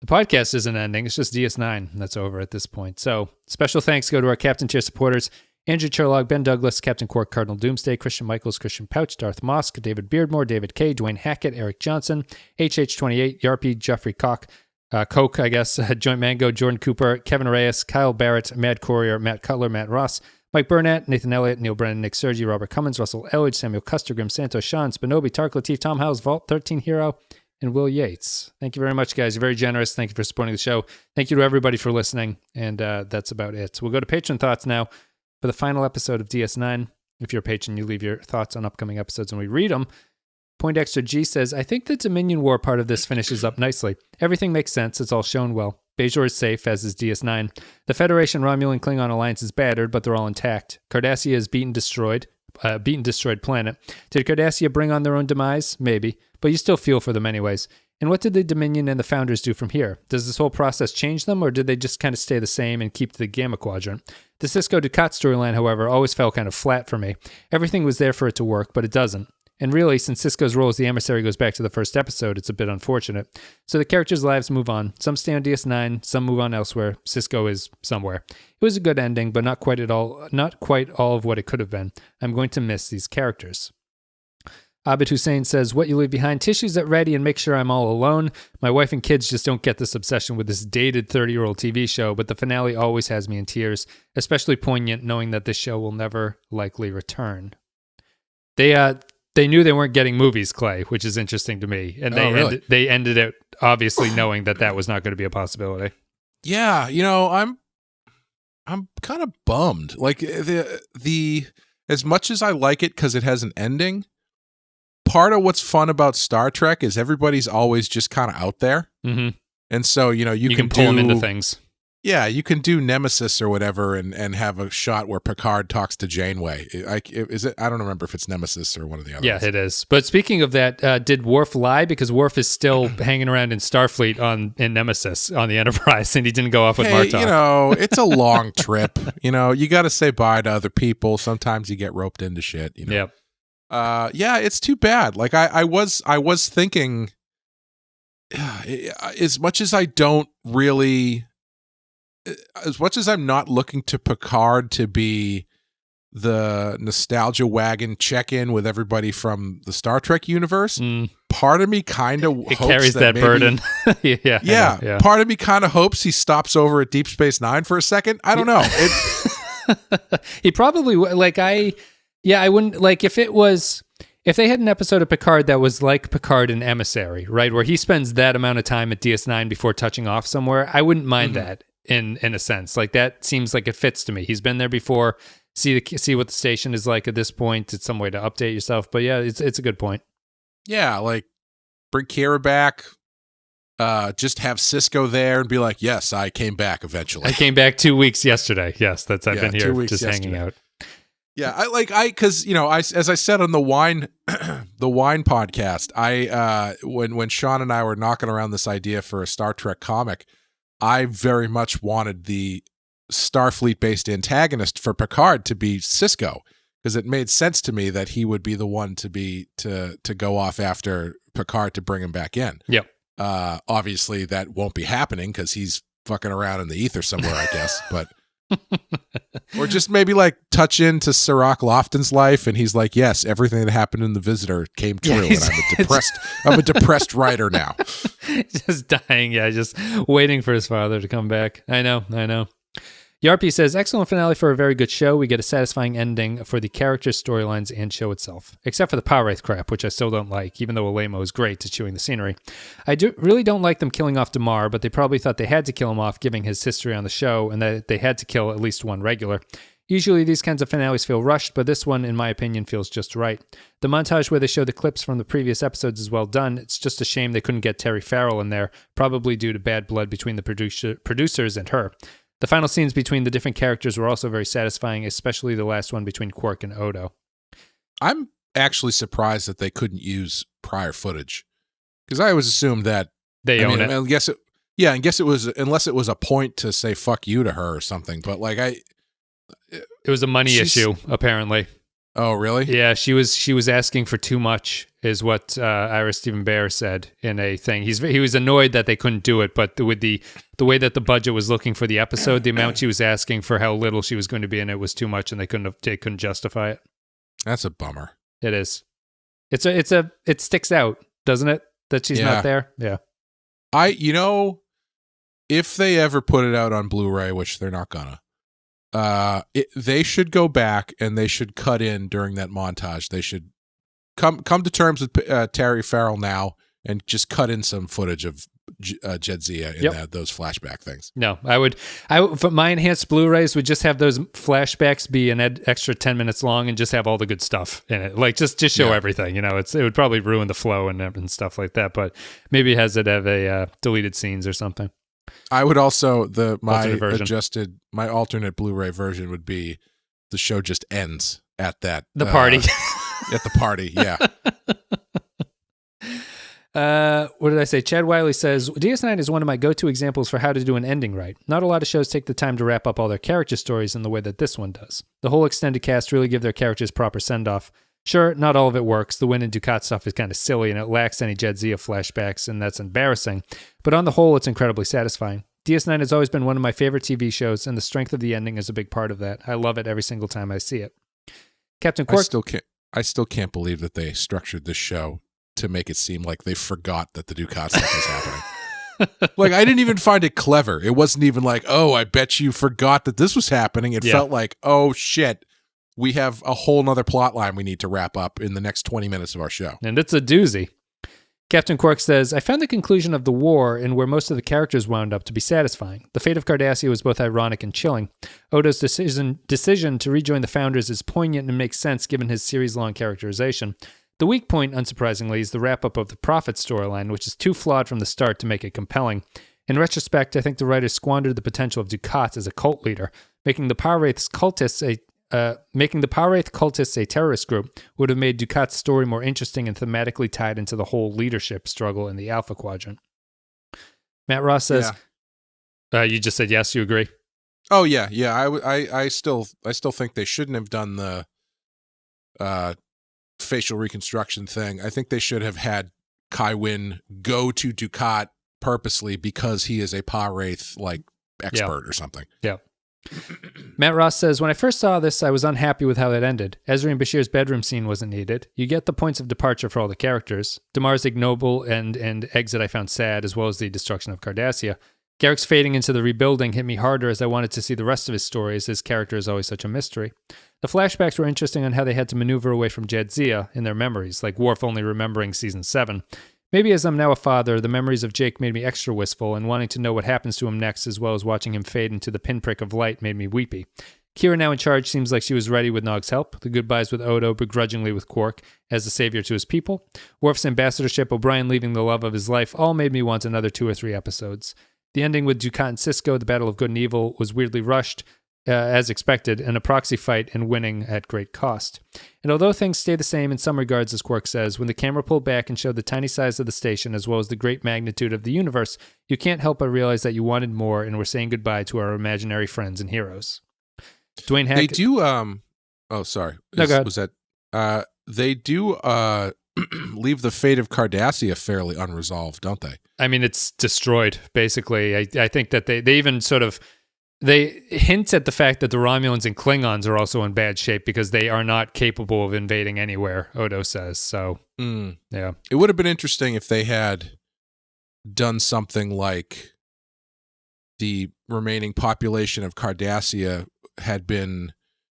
Speaker 1: The podcast isn't ending. It's just DS9, and that's over at this point. So special thanks go to our Captain Tier supporters: Andrew Cherlog, Ben Douglas, Captain Quark, Cardinal Doomsday, Christian Michaels, Christian Pouch, Darth Mosk, David Beardmore, David K, Dwayne Hackett, Eric Johnson, HH28, Yarpy, Jeffrey Coke, I guess, Joint Mango, Jordan Cooper, Kevin Reyes, Kyle Barrett, Matt Courier, Matt Cutler, Matt Ross, Mike Burnett, Nathan Elliott, Neil Brennan, Nick Sergi, Robert Cummins, Russell Elledge, Samuel Custer, Grim Santos, Sean Spinobi, Tark Latif, Tom Howes, Vault 13 Hero, and Will Yates. Thank you very much, guys. You're very generous. Thank you for supporting the show. Thank you to everybody for listening, and that's about it. We'll go to Patron Thoughts now for the final episode of DS9. If you're a patron, you leave your thoughts on upcoming episodes and we read them. Poindexter G says, I think the Dominion War part of this finishes up nicely. Everything makes sense. It's all shown well. Bajor is safe, as is DS9. The Federation, Romulan, Klingon alliance is battered, but they're all intact. Cardassia is destroyed planet. Did Cardassia bring on their own demise? Maybe, but you still feel for them anyways. And what did the Dominion and the Founders do from here? Does this whole process change them, or did they just kind of stay the same and keep to the Gamma Quadrant? The Sisko Dukat storyline, however, always felt kind of flat for me. Everything was there for it to work, but it doesn't. And really, since Sisko's role as the emissary goes back to the first episode, it's a bit unfortunate. So the characters' lives move on. Some stay on DS9, some move on elsewhere. Sisko is somewhere. It was a good ending, but not quite all of what it could have been. I'm going to miss these characters. Abid Hussein says, what you leave behind, tissues at ready and make sure I'm all alone. My wife and kids just don't get this obsession with this dated 30-year-old TV show, but the finale always has me in tears, especially poignant knowing that this show will never likely return. They knew they weren't getting movies, Clay, which is interesting to me. And they ended it obviously knowing that was not going to be a possibility.
Speaker 2: Yeah, I'm kind of bummed. Like the as much as I like it because it has an ending, part of what's fun about Star Trek is everybody's always just kind of out there. Mm-hmm. And so, you can
Speaker 1: pull them into things.
Speaker 2: Yeah, you can do Nemesis or whatever and have a shot where Picard talks to Janeway. Is it? I don't remember if it's Nemesis or one of the others.
Speaker 1: Yeah, it is. But speaking of that, did Worf lie? Because Worf is still hanging around in Starfleet in Nemesis on the Enterprise, and he didn't go off with Martok.
Speaker 2: It's a long trip. You got to say bye to other people. Sometimes you get roped into shit.
Speaker 1: Yep.
Speaker 2: Yeah, it's too bad. Like I was thinking, as much as I'm not looking to Picard to be the nostalgia wagon check-in with everybody from the Star Trek universe, part of me kind of hopes
Speaker 1: carries that burden.
Speaker 2: Yeah. Part of me kind of hopes he stops over at Deep Space Nine for a second. I don't know.
Speaker 1: He probably I wouldn't if they had an episode of Picard that was like Picard in Emissary, right, where he spends that amount of time at DS9 before touching off somewhere, I wouldn't mind that in a sense. Like, that seems like it fits to me. He's been there before. See what the station is like at this point. It's some way to update yourself. But yeah, it's a good point.
Speaker 2: Yeah, like bring Kira back. Just have Sisko there and be like, yes, I came back eventually.
Speaker 1: I came back 2 weeks yesterday. Yes, I've been here
Speaker 2: 2 weeks
Speaker 1: just
Speaker 2: yesterday.
Speaker 1: hanging out.
Speaker 2: Yeah, because as I said on the wine podcast, when Sean and I were knocking around this idea for a Star Trek comic, I very much wanted the Starfleet-based antagonist for Picard to be Sisko, because it made sense to me that he would be the one to go off after Picard to bring him back in.
Speaker 1: Yep.
Speaker 2: Obviously, that won't be happening because he's fucking around in the ether somewhere, I guess. But or just maybe like touch into Sirach Lofton's life, and he's like, "Yes, everything that happened in The Visitor came true, and I'm a depressed writer now."
Speaker 1: Just dying, just waiting for his father to come back. I know. Yarpy says, excellent finale for a very good show. We get a satisfying ending for the characters, storylines, and show itself. Except for the Power Wraith crap, which I still don't like, even though Alemo is great to chewing the scenery. I really don't like them killing off Damar, but they probably thought they had to kill him off, given his history on the show, and that they had to kill at least one regular. Usually these kinds of finales feel rushed, but this one, in my opinion, feels just right. The montage where they show the clips from the previous episodes is well done. It's just a shame they couldn't get Terry Farrell in there, probably due to bad blood between the producers and her. The final scenes between the different characters were also very satisfying, especially the last one between Quark and Odo.
Speaker 2: I'm actually surprised that they couldn't use prior footage, because I always assumed that
Speaker 1: they own it.
Speaker 2: I guess it was, unless it was a point to say "fuck you" to her or something. But like
Speaker 1: it was a money issue, apparently.
Speaker 2: Oh, really?
Speaker 1: Yeah, she was asking for too much, is what Ira Stephen Bear said in a thing. He was annoyed that they couldn't do it, but with the way that the budget was looking for the episode, the amount she was asking for how little she was going to be in it was too much, and they couldn't justify it.
Speaker 2: That's a bummer.
Speaker 1: It is. It sticks out, doesn't it? That she's not there. Yeah.
Speaker 2: If they ever put it out on Blu-ray, which they're not gonna. They should go back and they should cut in during that montage. They should come to terms with Terry Farrell now and just cut in some footage of Jadzia in those flashback things.
Speaker 1: No, for my enhanced Blu-rays would just have those flashbacks be an extra 10 minutes long and just have all the good stuff in it. Like just show everything, it would probably ruin the flow and stuff like that, but maybe it has it have a deleted scenes or something.
Speaker 2: I would also my alternate Blu-ray version would be the show just ends at that
Speaker 1: the party
Speaker 2: at the party. Yeah.
Speaker 1: What did I say? Chad Wiley says DS9 is one of my go-to examples for how to do an ending right. Not a lot of shows take the time to wrap up all their character stories in the way that this one does. The whole extended cast really give their characters proper send-off. Sure, not all of it works. The Wynn and Dukat stuff is kind of silly, and it lacks any Jadzia flashbacks, and that's embarrassing. But on the whole, it's incredibly satisfying. DS9 has always been one of my favorite TV shows, and the strength of the ending is a big part of that. I love it every single time I see it. Captain Quark...
Speaker 2: I still can't believe that they structured this show to make it seem like they forgot that the Dukat stuff was happening. Like, I didn't even find it clever. It wasn't even like, oh, I bet you forgot that this was happening. It felt like, oh, shit. We have a whole nother plot line we need to wrap up in the next 20 minutes of our show.
Speaker 1: And it's a doozy. Captain Quark says, I found the conclusion of the war and where most of the characters wound up to be satisfying. The fate of Cardassia was both ironic and chilling. Odo's decision to rejoin the Founders is poignant and makes sense given his series-long characterization. The weak point, unsurprisingly, is the wrap-up of the Prophet storyline, which is too flawed from the start to make it compelling. In retrospect, I think the writers squandered the potential of Dukat as a cult leader, making the Power Wraith cultists a terrorist group would have made Dukat's story more interesting and thematically tied into the whole leadership struggle in the Alpha Quadrant. Matt Ross says, you just said yes, you agree?
Speaker 2: Oh, yeah. I still think they shouldn't have done the facial reconstruction thing. I think they should have had Kai Wynn go to Dukat purposely because he is a Pa Wraith like expert or something.
Speaker 1: Yeah. Matt Ross says, when I first saw this, I was unhappy with how it ended. Ezri and Bashir's bedroom scene wasn't needed. You get the points of departure for all the characters. Damar's ignoble and exit I found sad, as well as the destruction of Cardassia. Garak's fading into the rebuilding hit me harder as I wanted to see the rest of his story, as his character is always such a mystery. The flashbacks were interesting on how they had to maneuver away from Jadzia in their memories, like Worf only remembering Season 7. Maybe as I'm now a father, the memories of Jake made me extra wistful, and wanting to know what happens to him next, as well as watching him fade into the pinprick of light, made me weepy. Kira, now in charge, seems like she was ready with Nog's help. The goodbyes with Odo, begrudgingly with Quark, as the savior to his people. Worf's ambassadorship, O'Brien leaving the love of his life, all made me want another 2 or 3 episodes. The ending with Dukat and Sisko, the battle of good and evil, was weirdly rushed, as expected, and a proxy fight and winning at great cost. And although things stay the same in some regards, as Quark says, when the camera pulled back and showed the tiny size of the station as well as the great magnitude of the universe, you can't help but realize that you wanted more and were saying goodbye to our imaginary friends and heroes. Dwayne Hack...
Speaker 2: They do, oh, sorry.
Speaker 1: No, go ahead.
Speaker 2: Was that, they do, leave the fate of Cardassia fairly unresolved, don't they?
Speaker 1: I mean, it's destroyed, basically. I think that they even sort of... They hint at the fact that the Romulans and Klingons are also in bad shape because they are not capable of invading anywhere, Odo says. So, yeah.
Speaker 2: It would have been interesting if they had done something like the remaining population of Cardassia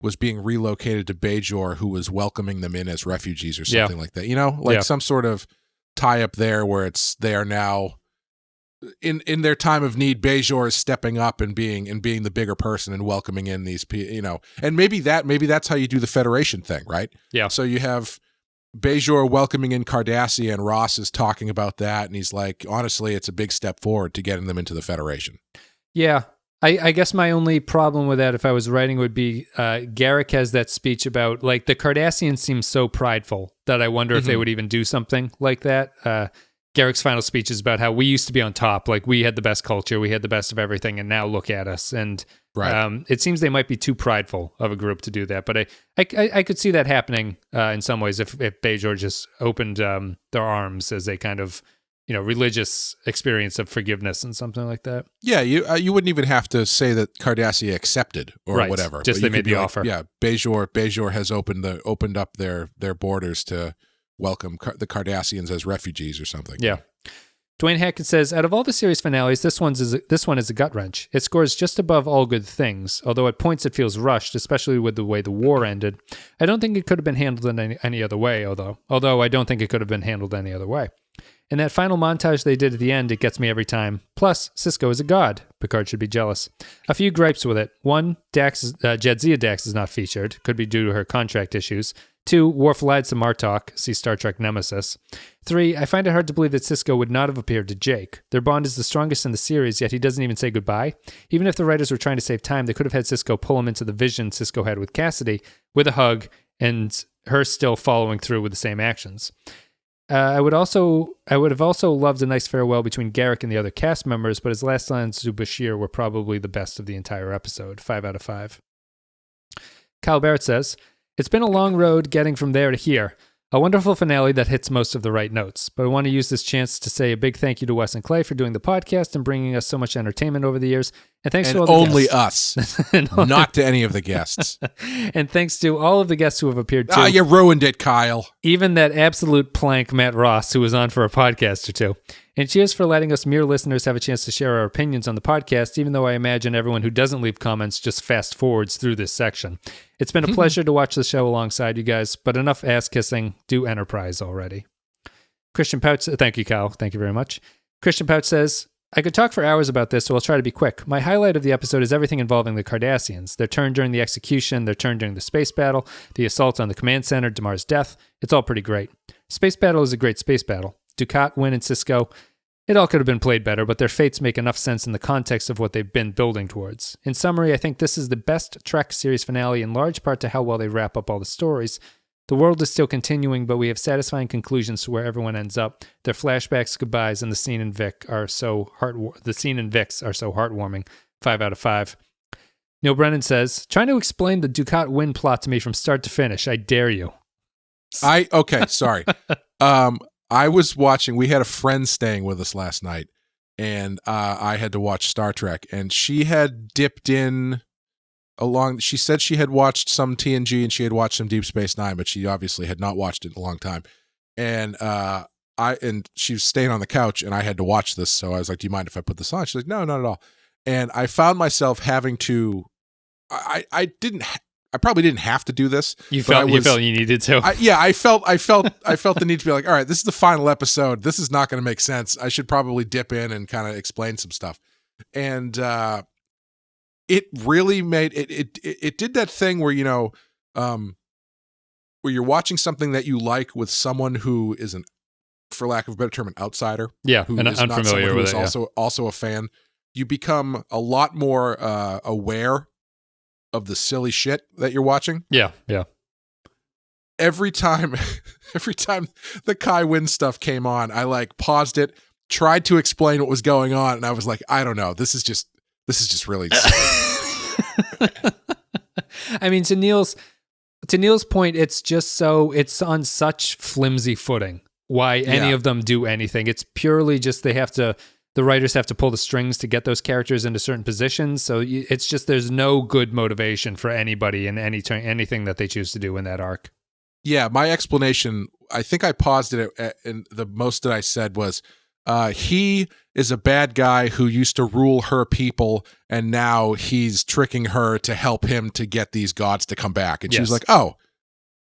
Speaker 2: was being relocated to Bajor, who was welcoming them in as refugees or something like that. You know, like some sort of tie up there where they are now in their time of need. Bajor is stepping up and being the bigger person and welcoming in these people, you know, and maybe that's how you do the Federation thing, right?
Speaker 1: Yeah.
Speaker 2: So you have Bajor welcoming in Cardassia, and Ross is talking about that, and he's like, honestly, it's a big step forward to getting them into the Federation.
Speaker 1: Yeah. I guess my only problem with that, if I was writing, would be Garak has that speech about, like, the Cardassians seem so prideful that I wonder if they would even do something like that. Garak's final speech is about how we used to be on top, like we had the best culture, we had the best of everything, and now look at us. And it seems they might be too prideful of a group to do that. But I could see that happening in some ways if Bajor just opened their arms as a kind of, you know, religious experience of forgiveness and something like that.
Speaker 2: Yeah, you wouldn't even have to say that Cardassia accepted or whatever.
Speaker 1: Just they made the offer.
Speaker 2: Yeah, Bajor has opened up their borders to welcome the Cardassians as refugees or something.
Speaker 1: Yeah. Dwayne Hackett says, out of all the series finales, this one is a gut wrench. It scores just above All Good Things, although at points it feels rushed, especially with the way the war ended. I don't think it could have been handled in any other way, although I don't think it could have been handled any other way. In that final montage they did at the end, it gets me every time. Plus, Sisko is a god. Picard should be jealous. A few gripes with it. 1, Jadzia Dax is not featured. Could be due to her contract issues. 2, Worf lied to Martok. See Star Trek Nemesis. 3, I find it hard to believe that Sisko would not have appeared to Jake. Their bond is the strongest in the series, yet he doesn't even say goodbye. Even if the writers were trying to save time, they could have had Sisko pull him into the vision Sisko had with Cassidy, with a hug, and her still following through with the same actions. I would have also loved a nice farewell between Garak and the other cast members, but his last lines to Bashir were probably the best of the entire episode. 5 out of 5. Kyle Barrett says, it's been a long road getting from there to here. A wonderful finale that hits most of the right notes. But I want to use this chance to say a big thank you to Wes and Clay for doing the podcast and bringing us so much entertainment over the years. And thanks to all the
Speaker 2: only
Speaker 1: guests.
Speaker 2: us, not to any of the guests.
Speaker 1: And thanks to all of the guests who have appeared too.
Speaker 2: You ruined it, Kyle.
Speaker 1: Even that absolute plank Matt Ross, who was on for a podcast or two. And cheers for letting us mere listeners have a chance to share our opinions on the podcast, even though I imagine everyone who doesn't leave comments just fast forwards through this section. It's been a pleasure to watch the show alongside you guys, but enough ass kissing. Do Enterprise already. Christian Pouch, thank you, Kyle. Thank you very much. Christian Pouch says, I could talk for hours about this, so I'll try to be quick. My highlight of the episode is everything involving the Cardassians. Their turn during the execution, their turn during the space battle, the assault on the command center, Damar's death. It's all pretty great. Space battle is a great space battle. Dukat, Wynn, and Sisko, it all could have been played better, but their fates make enough sense in the context of what they've been building towards. In summary, I think this is the best Trek series finale in large part to how well they wrap up all the stories. The world is still continuing, but we have satisfying conclusions to where everyone ends up. Their flashbacks, goodbyes, and the scene in Vic are so heartwarming. 5 out of 5. Neil Brennan says, trying to explain the Dukat Wynn plot to me from start to finish. I dare you.
Speaker 2: Sorry. I was watching, we had a friend staying with us last night, and I had to watch Star Trek, and she had dipped in she said she had watched some TNG and she had watched some Deep Space Nine, but she obviously had not watched it in a long time. And she was staying on the couch, and I had to watch this, so I was like, do you mind if I put this on? She's like, no, not at all. And I found myself having to, I probably didn't have to do this.
Speaker 1: You felt you needed to.
Speaker 2: I felt the need to be like, all right, this is the final episode. This is not going to make sense. I should probably dip in and kind of explain some stuff. And it really made it did that thing where, where you're watching something that you like with someone who is for lack of a better term, an outsider.
Speaker 1: Yeah,
Speaker 2: who
Speaker 1: and
Speaker 2: is
Speaker 1: unfamiliar with it.
Speaker 2: Also a fan. You become a lot more aware of the silly shit that you're watching.
Speaker 1: Yeah.
Speaker 2: Every time the Kai Wynn stuff came on, I paused it, tried to explain what was going on, and I was like, I don't know. This is just really
Speaker 1: I mean, to Neil's point, it's on such flimsy footing. Why any of them do anything? It's purely just the writers have to pull the strings to get those characters into certain positions. So it's just there's no good motivation for anybody in anything that they choose to do in that arc.
Speaker 2: Yeah, my explanation, I think I paused it, and the most that I said was, he is a bad guy who used to rule her people, and now he's tricking her to help him to get these gods to come back. And she was like, oh,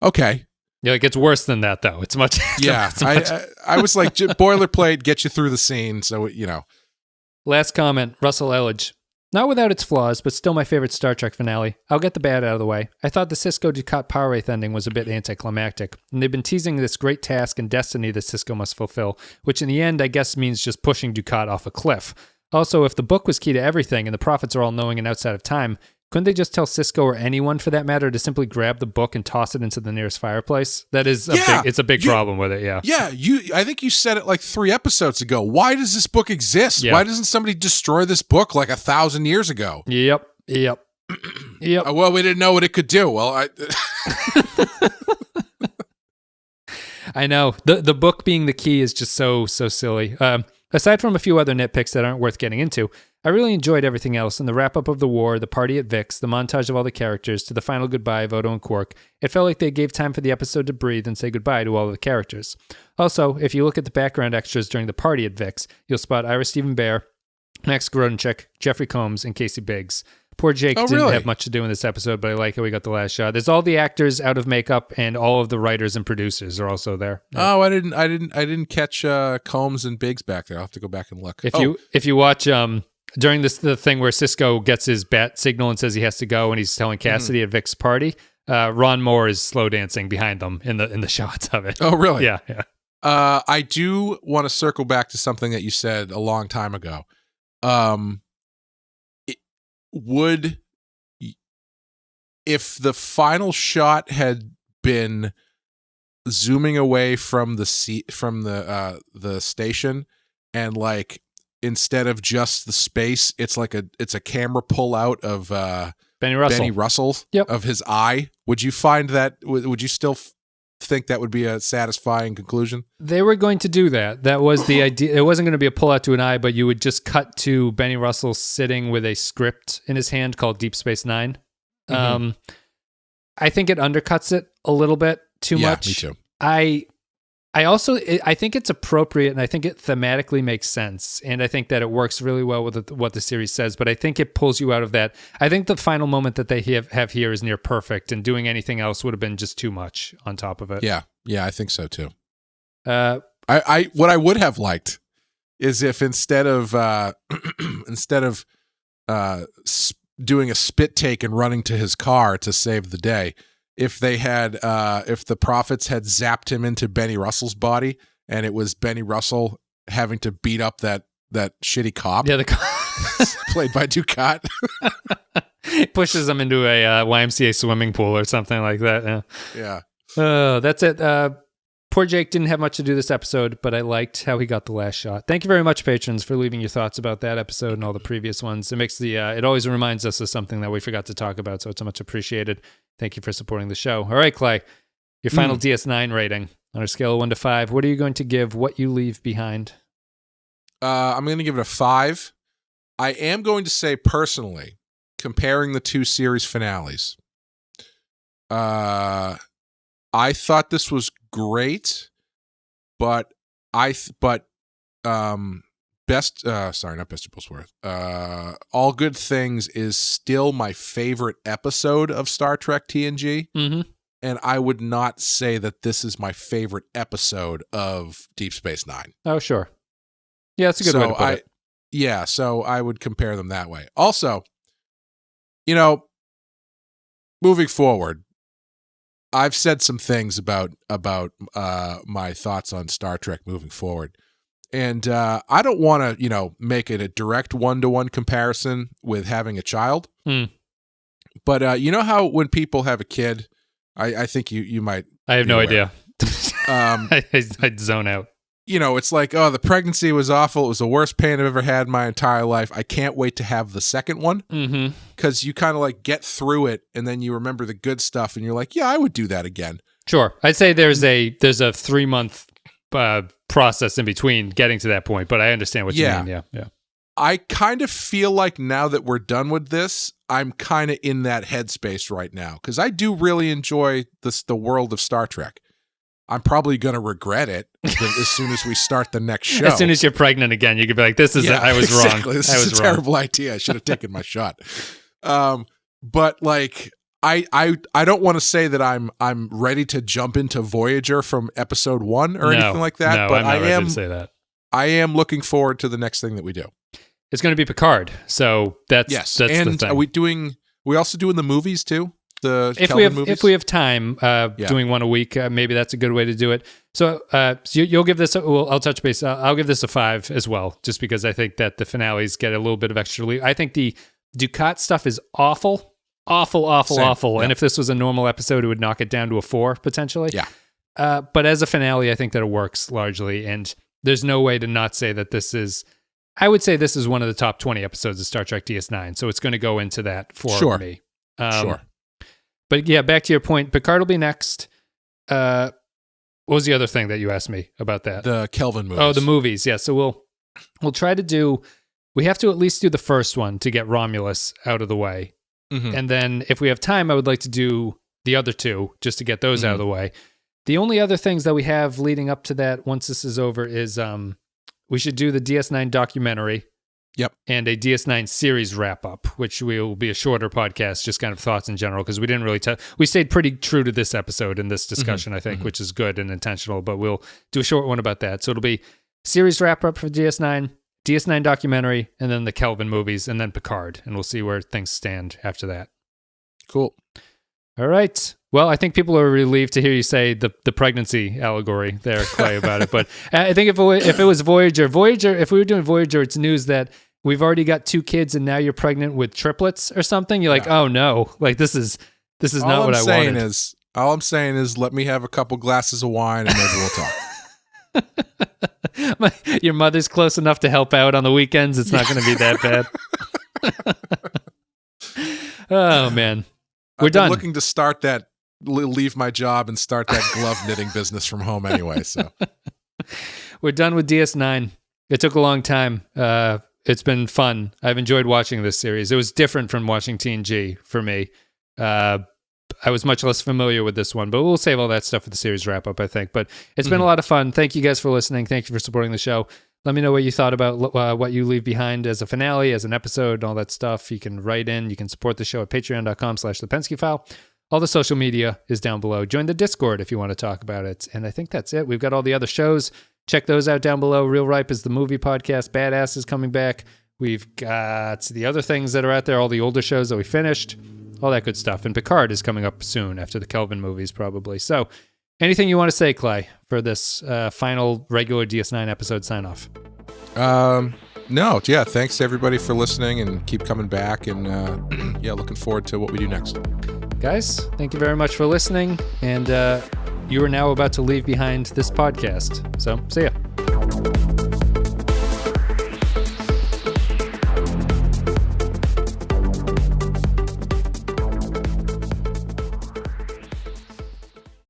Speaker 2: okay.
Speaker 1: Yeah, it gets worse than that, though. It's much.
Speaker 2: I was like, boilerplate, get you through the scene. So,
Speaker 1: Last comment, Russell Elledge. Not without its flaws, but still my favorite Star Trek finale. I'll get the bad out of the way. I thought the Sisko Dukat Power Wraith ending was a bit anticlimactic, and they've been teasing this great task and destiny that Sisko must fulfill, which in the end, I guess, means just pushing Dukat off a cliff. Also, if the book was key to everything and the prophets are all knowing and outside of time, couldn't they just tell Sisko or anyone for that matter to simply grab the book and toss it into the nearest fireplace? That is a big problem with it, yeah.
Speaker 2: Yeah, I think you said it 3 episodes ago. Why does this book exist? Yeah. Why doesn't somebody destroy this book 1,000 years ago?
Speaker 1: Yep.
Speaker 2: Well, we didn't know what it could do. Well,
Speaker 1: I know. The book being the key is just so silly. Aside from a few other nitpicks that aren't worth getting into, I really enjoyed everything else, and the wrap-up of the war, the party at Vix, the montage of all the characters, to the final goodbye of Odo and Quark. It felt like they gave time for the episode to breathe and say goodbye to all of the characters. Also, if you look at the background extras during the party at Vix, you'll spot Ira Stephen Bear, Max Grodenchik, Jeffrey Combs, and Casey Biggs. Poor Jake didn't have much to do in this episode, but I like how we got the last shot. There's all the actors out of makeup, and all of the writers and producers are also there.
Speaker 2: Oh, I didn't catch Combs and Biggs back there. I'll have to go back and look.
Speaker 1: If you watch during the thing where Sisko gets his bat signal and says he has to go, and he's telling Cassidy at Vic's party, Ron Moore is slow dancing behind them in the shots of it.
Speaker 2: Oh, really?
Speaker 1: Yeah.
Speaker 2: I do want to circle back to something that you said a long time ago. If the final shot had been zooming away from the station, and instead of just the space, it's a camera pull out of
Speaker 1: Benny Russell,
Speaker 2: of his eye. Would you find that? Would you still think that would be a satisfying conclusion?
Speaker 1: They were going to do that. That was the idea. It wasn't going to be a pull out to an eye, but you would just cut to Benny Russell sitting with a script in his hand called Deep Space Nine. Mm-hmm. I think it undercuts it a little bit too much.
Speaker 2: Me too.
Speaker 1: I think it's appropriate, and I think it thematically makes sense, and I think that it works really well with what the series says, but I think it pulls you out of that. I think the final moment that they have here is near perfect, and doing anything else would have been just too much on top of it.
Speaker 2: Yeah, I think so too. I what I would have liked is if instead of doing a spit take and running to his car to save the day, if they had, if the prophets had zapped him into Benny Russell's body, and it was Benny Russell having to beat up that shitty cop.
Speaker 1: Yeah, the
Speaker 2: played by Dukat.
Speaker 1: Pushes him into a YMCA swimming pool or something like that.
Speaker 2: Yeah.
Speaker 1: That's it. Poor Jake didn't have much to do this episode, but I liked how he got the last shot. Thank you very much, patrons, for leaving your thoughts about that episode and all the previous ones. It makes it always reminds us of something that we forgot to talk about, so it's much appreciated. Thank you for supporting the show. All right, Clay. Your final DS9 rating on a scale of 1 to 5. What are you going to give What You Leave Behind?
Speaker 2: I'm going to give it a 5. I am going to say personally, comparing the two series finales, I thought this was great, but Best of Both Worlds. All Good Things is still my favorite episode of Star Trek TNG.
Speaker 1: Mm-hmm.
Speaker 2: And I would not say that this is my favorite episode of Deep Space Nine.
Speaker 1: Oh, sure. Yeah, that's a good way to put it.
Speaker 2: Yeah, so I would compare them that way. Also, moving forward, I've said some things about my thoughts on Star Trek moving forward. And I don't want to, make it a direct one-to-one comparison with having a child. But you know how when people have a kid, I think you might.
Speaker 1: I have no idea. I'd zone out.
Speaker 2: It's like, oh, the pregnancy was awful. It was the worst pain I've ever had in my entire life. I can't wait to have the second one. Because you kind of like get through it and then you remember the good stuff and you're like, yeah, I would do that again.
Speaker 1: Sure. I'd say there's a 3-month process in between getting to that point, but I understand what you mean. Yeah.
Speaker 2: I kind of feel like now that we're done with this, I'm kind of in that headspace right now because I do really enjoy the world of Star Trek. I'm probably going to regret it as soon as we start the next show.
Speaker 1: As soon as you're pregnant again, you could be like, "This is I was wrong.
Speaker 2: This is a terrible idea. I should have taken my shot." But like, I don't want to say that I'm ready to jump into Voyager from episode 1 or anything like that.
Speaker 1: No,
Speaker 2: but
Speaker 1: I'm not ready to say that.
Speaker 2: I am looking forward to the next thing that we do.
Speaker 1: It's going to be Picard, so that's the thing.
Speaker 2: Are we also doing the movies too? The
Speaker 1: if
Speaker 2: Kelvin movies?
Speaker 1: If we have time, doing one a week, maybe that's a good way to do it. So, you'll give this. I'll touch base. I'll give this a 5 as well, just because I think that the finales get a little bit of extra leave. I think the Ducat stuff is awful.
Speaker 2: Same.
Speaker 1: And if this was a normal episode, it would knock it down to a 4 potentially.
Speaker 2: Yeah.
Speaker 1: But as a finale, I think that it works largely, and there's no way to not say that this is. I would say this is one of the top 20 episodes of Star Trek DS9, so it's going to go into that for me.
Speaker 2: Sure.
Speaker 1: But yeah, back to your point, Picard will be next. What was the other thing that you asked me about that?
Speaker 2: The Kelvin movies.
Speaker 1: Oh, the movies. Yeah. So we'll try to do. We have to at least do the first one to get Romulus out of the way, and then if we have time, I would like to do the other 2 just to get those out of the way. The only other things that we have leading up to that, once this is over, is we should do the DS9 documentary.
Speaker 2: Yep.
Speaker 1: And a DS9 series wrap up, which will be a shorter podcast, just kind of thoughts in general, because we didn't really we stayed pretty true to this episode in this discussion, I think, which is good and intentional, but we'll do a short one about that. So it'll be series wrap up for DS9 documentary, and then the Kelvin movies, and then Picard, and we'll see where things stand after that.
Speaker 2: Cool.
Speaker 1: All right. Well, I think people are relieved to hear you say the pregnancy allegory there, Clay, about it. But I think if it was Voyager, if we were doing Voyager, it's news that we've already got 2 kids and now you're pregnant with triplets or something. You're like, oh no, like this is not what I wanted.
Speaker 2: All I'm saying is let me have a couple glasses of wine and maybe we'll talk.
Speaker 1: Your mother's close enough to help out on the weekends. It's not going to be that bad. Oh man. We're done.
Speaker 2: Looking to start that, leave my job and start that glove knitting business from home anyway. So
Speaker 1: we're done with DS9. It took a long time. It's been fun. I've enjoyed watching this series. It was different from watching TNG for me. I was much less familiar with this one, but we'll save all that stuff for the series wrap up, I think. But it's been a lot of fun. Thank you guys for listening. Thank you for supporting the show. Let me know what you thought about What You Leave Behind as a finale, as an episode, and all that stuff. You can write in. You can support the show at patreon.com/thepenskyfile. All the social media is down below. Join the Discord if you want to talk about it. And I think that's it. We've got all the other shows. Check those out down below. Real Ripe is the movie podcast. Badass is coming back. We've got the other things that are out there, all the older shows that we finished, all that good stuff. And Picard is coming up soon after the Kelvin movies, probably. So anything you want to say, Clay, for this final regular DS9 episode sign-off?
Speaker 2: No, yeah, thanks to everybody for listening and keep coming back. And looking forward to what we do next.
Speaker 1: Guys, thank you very much for listening. And you are now about to leave behind this podcast. So, see ya.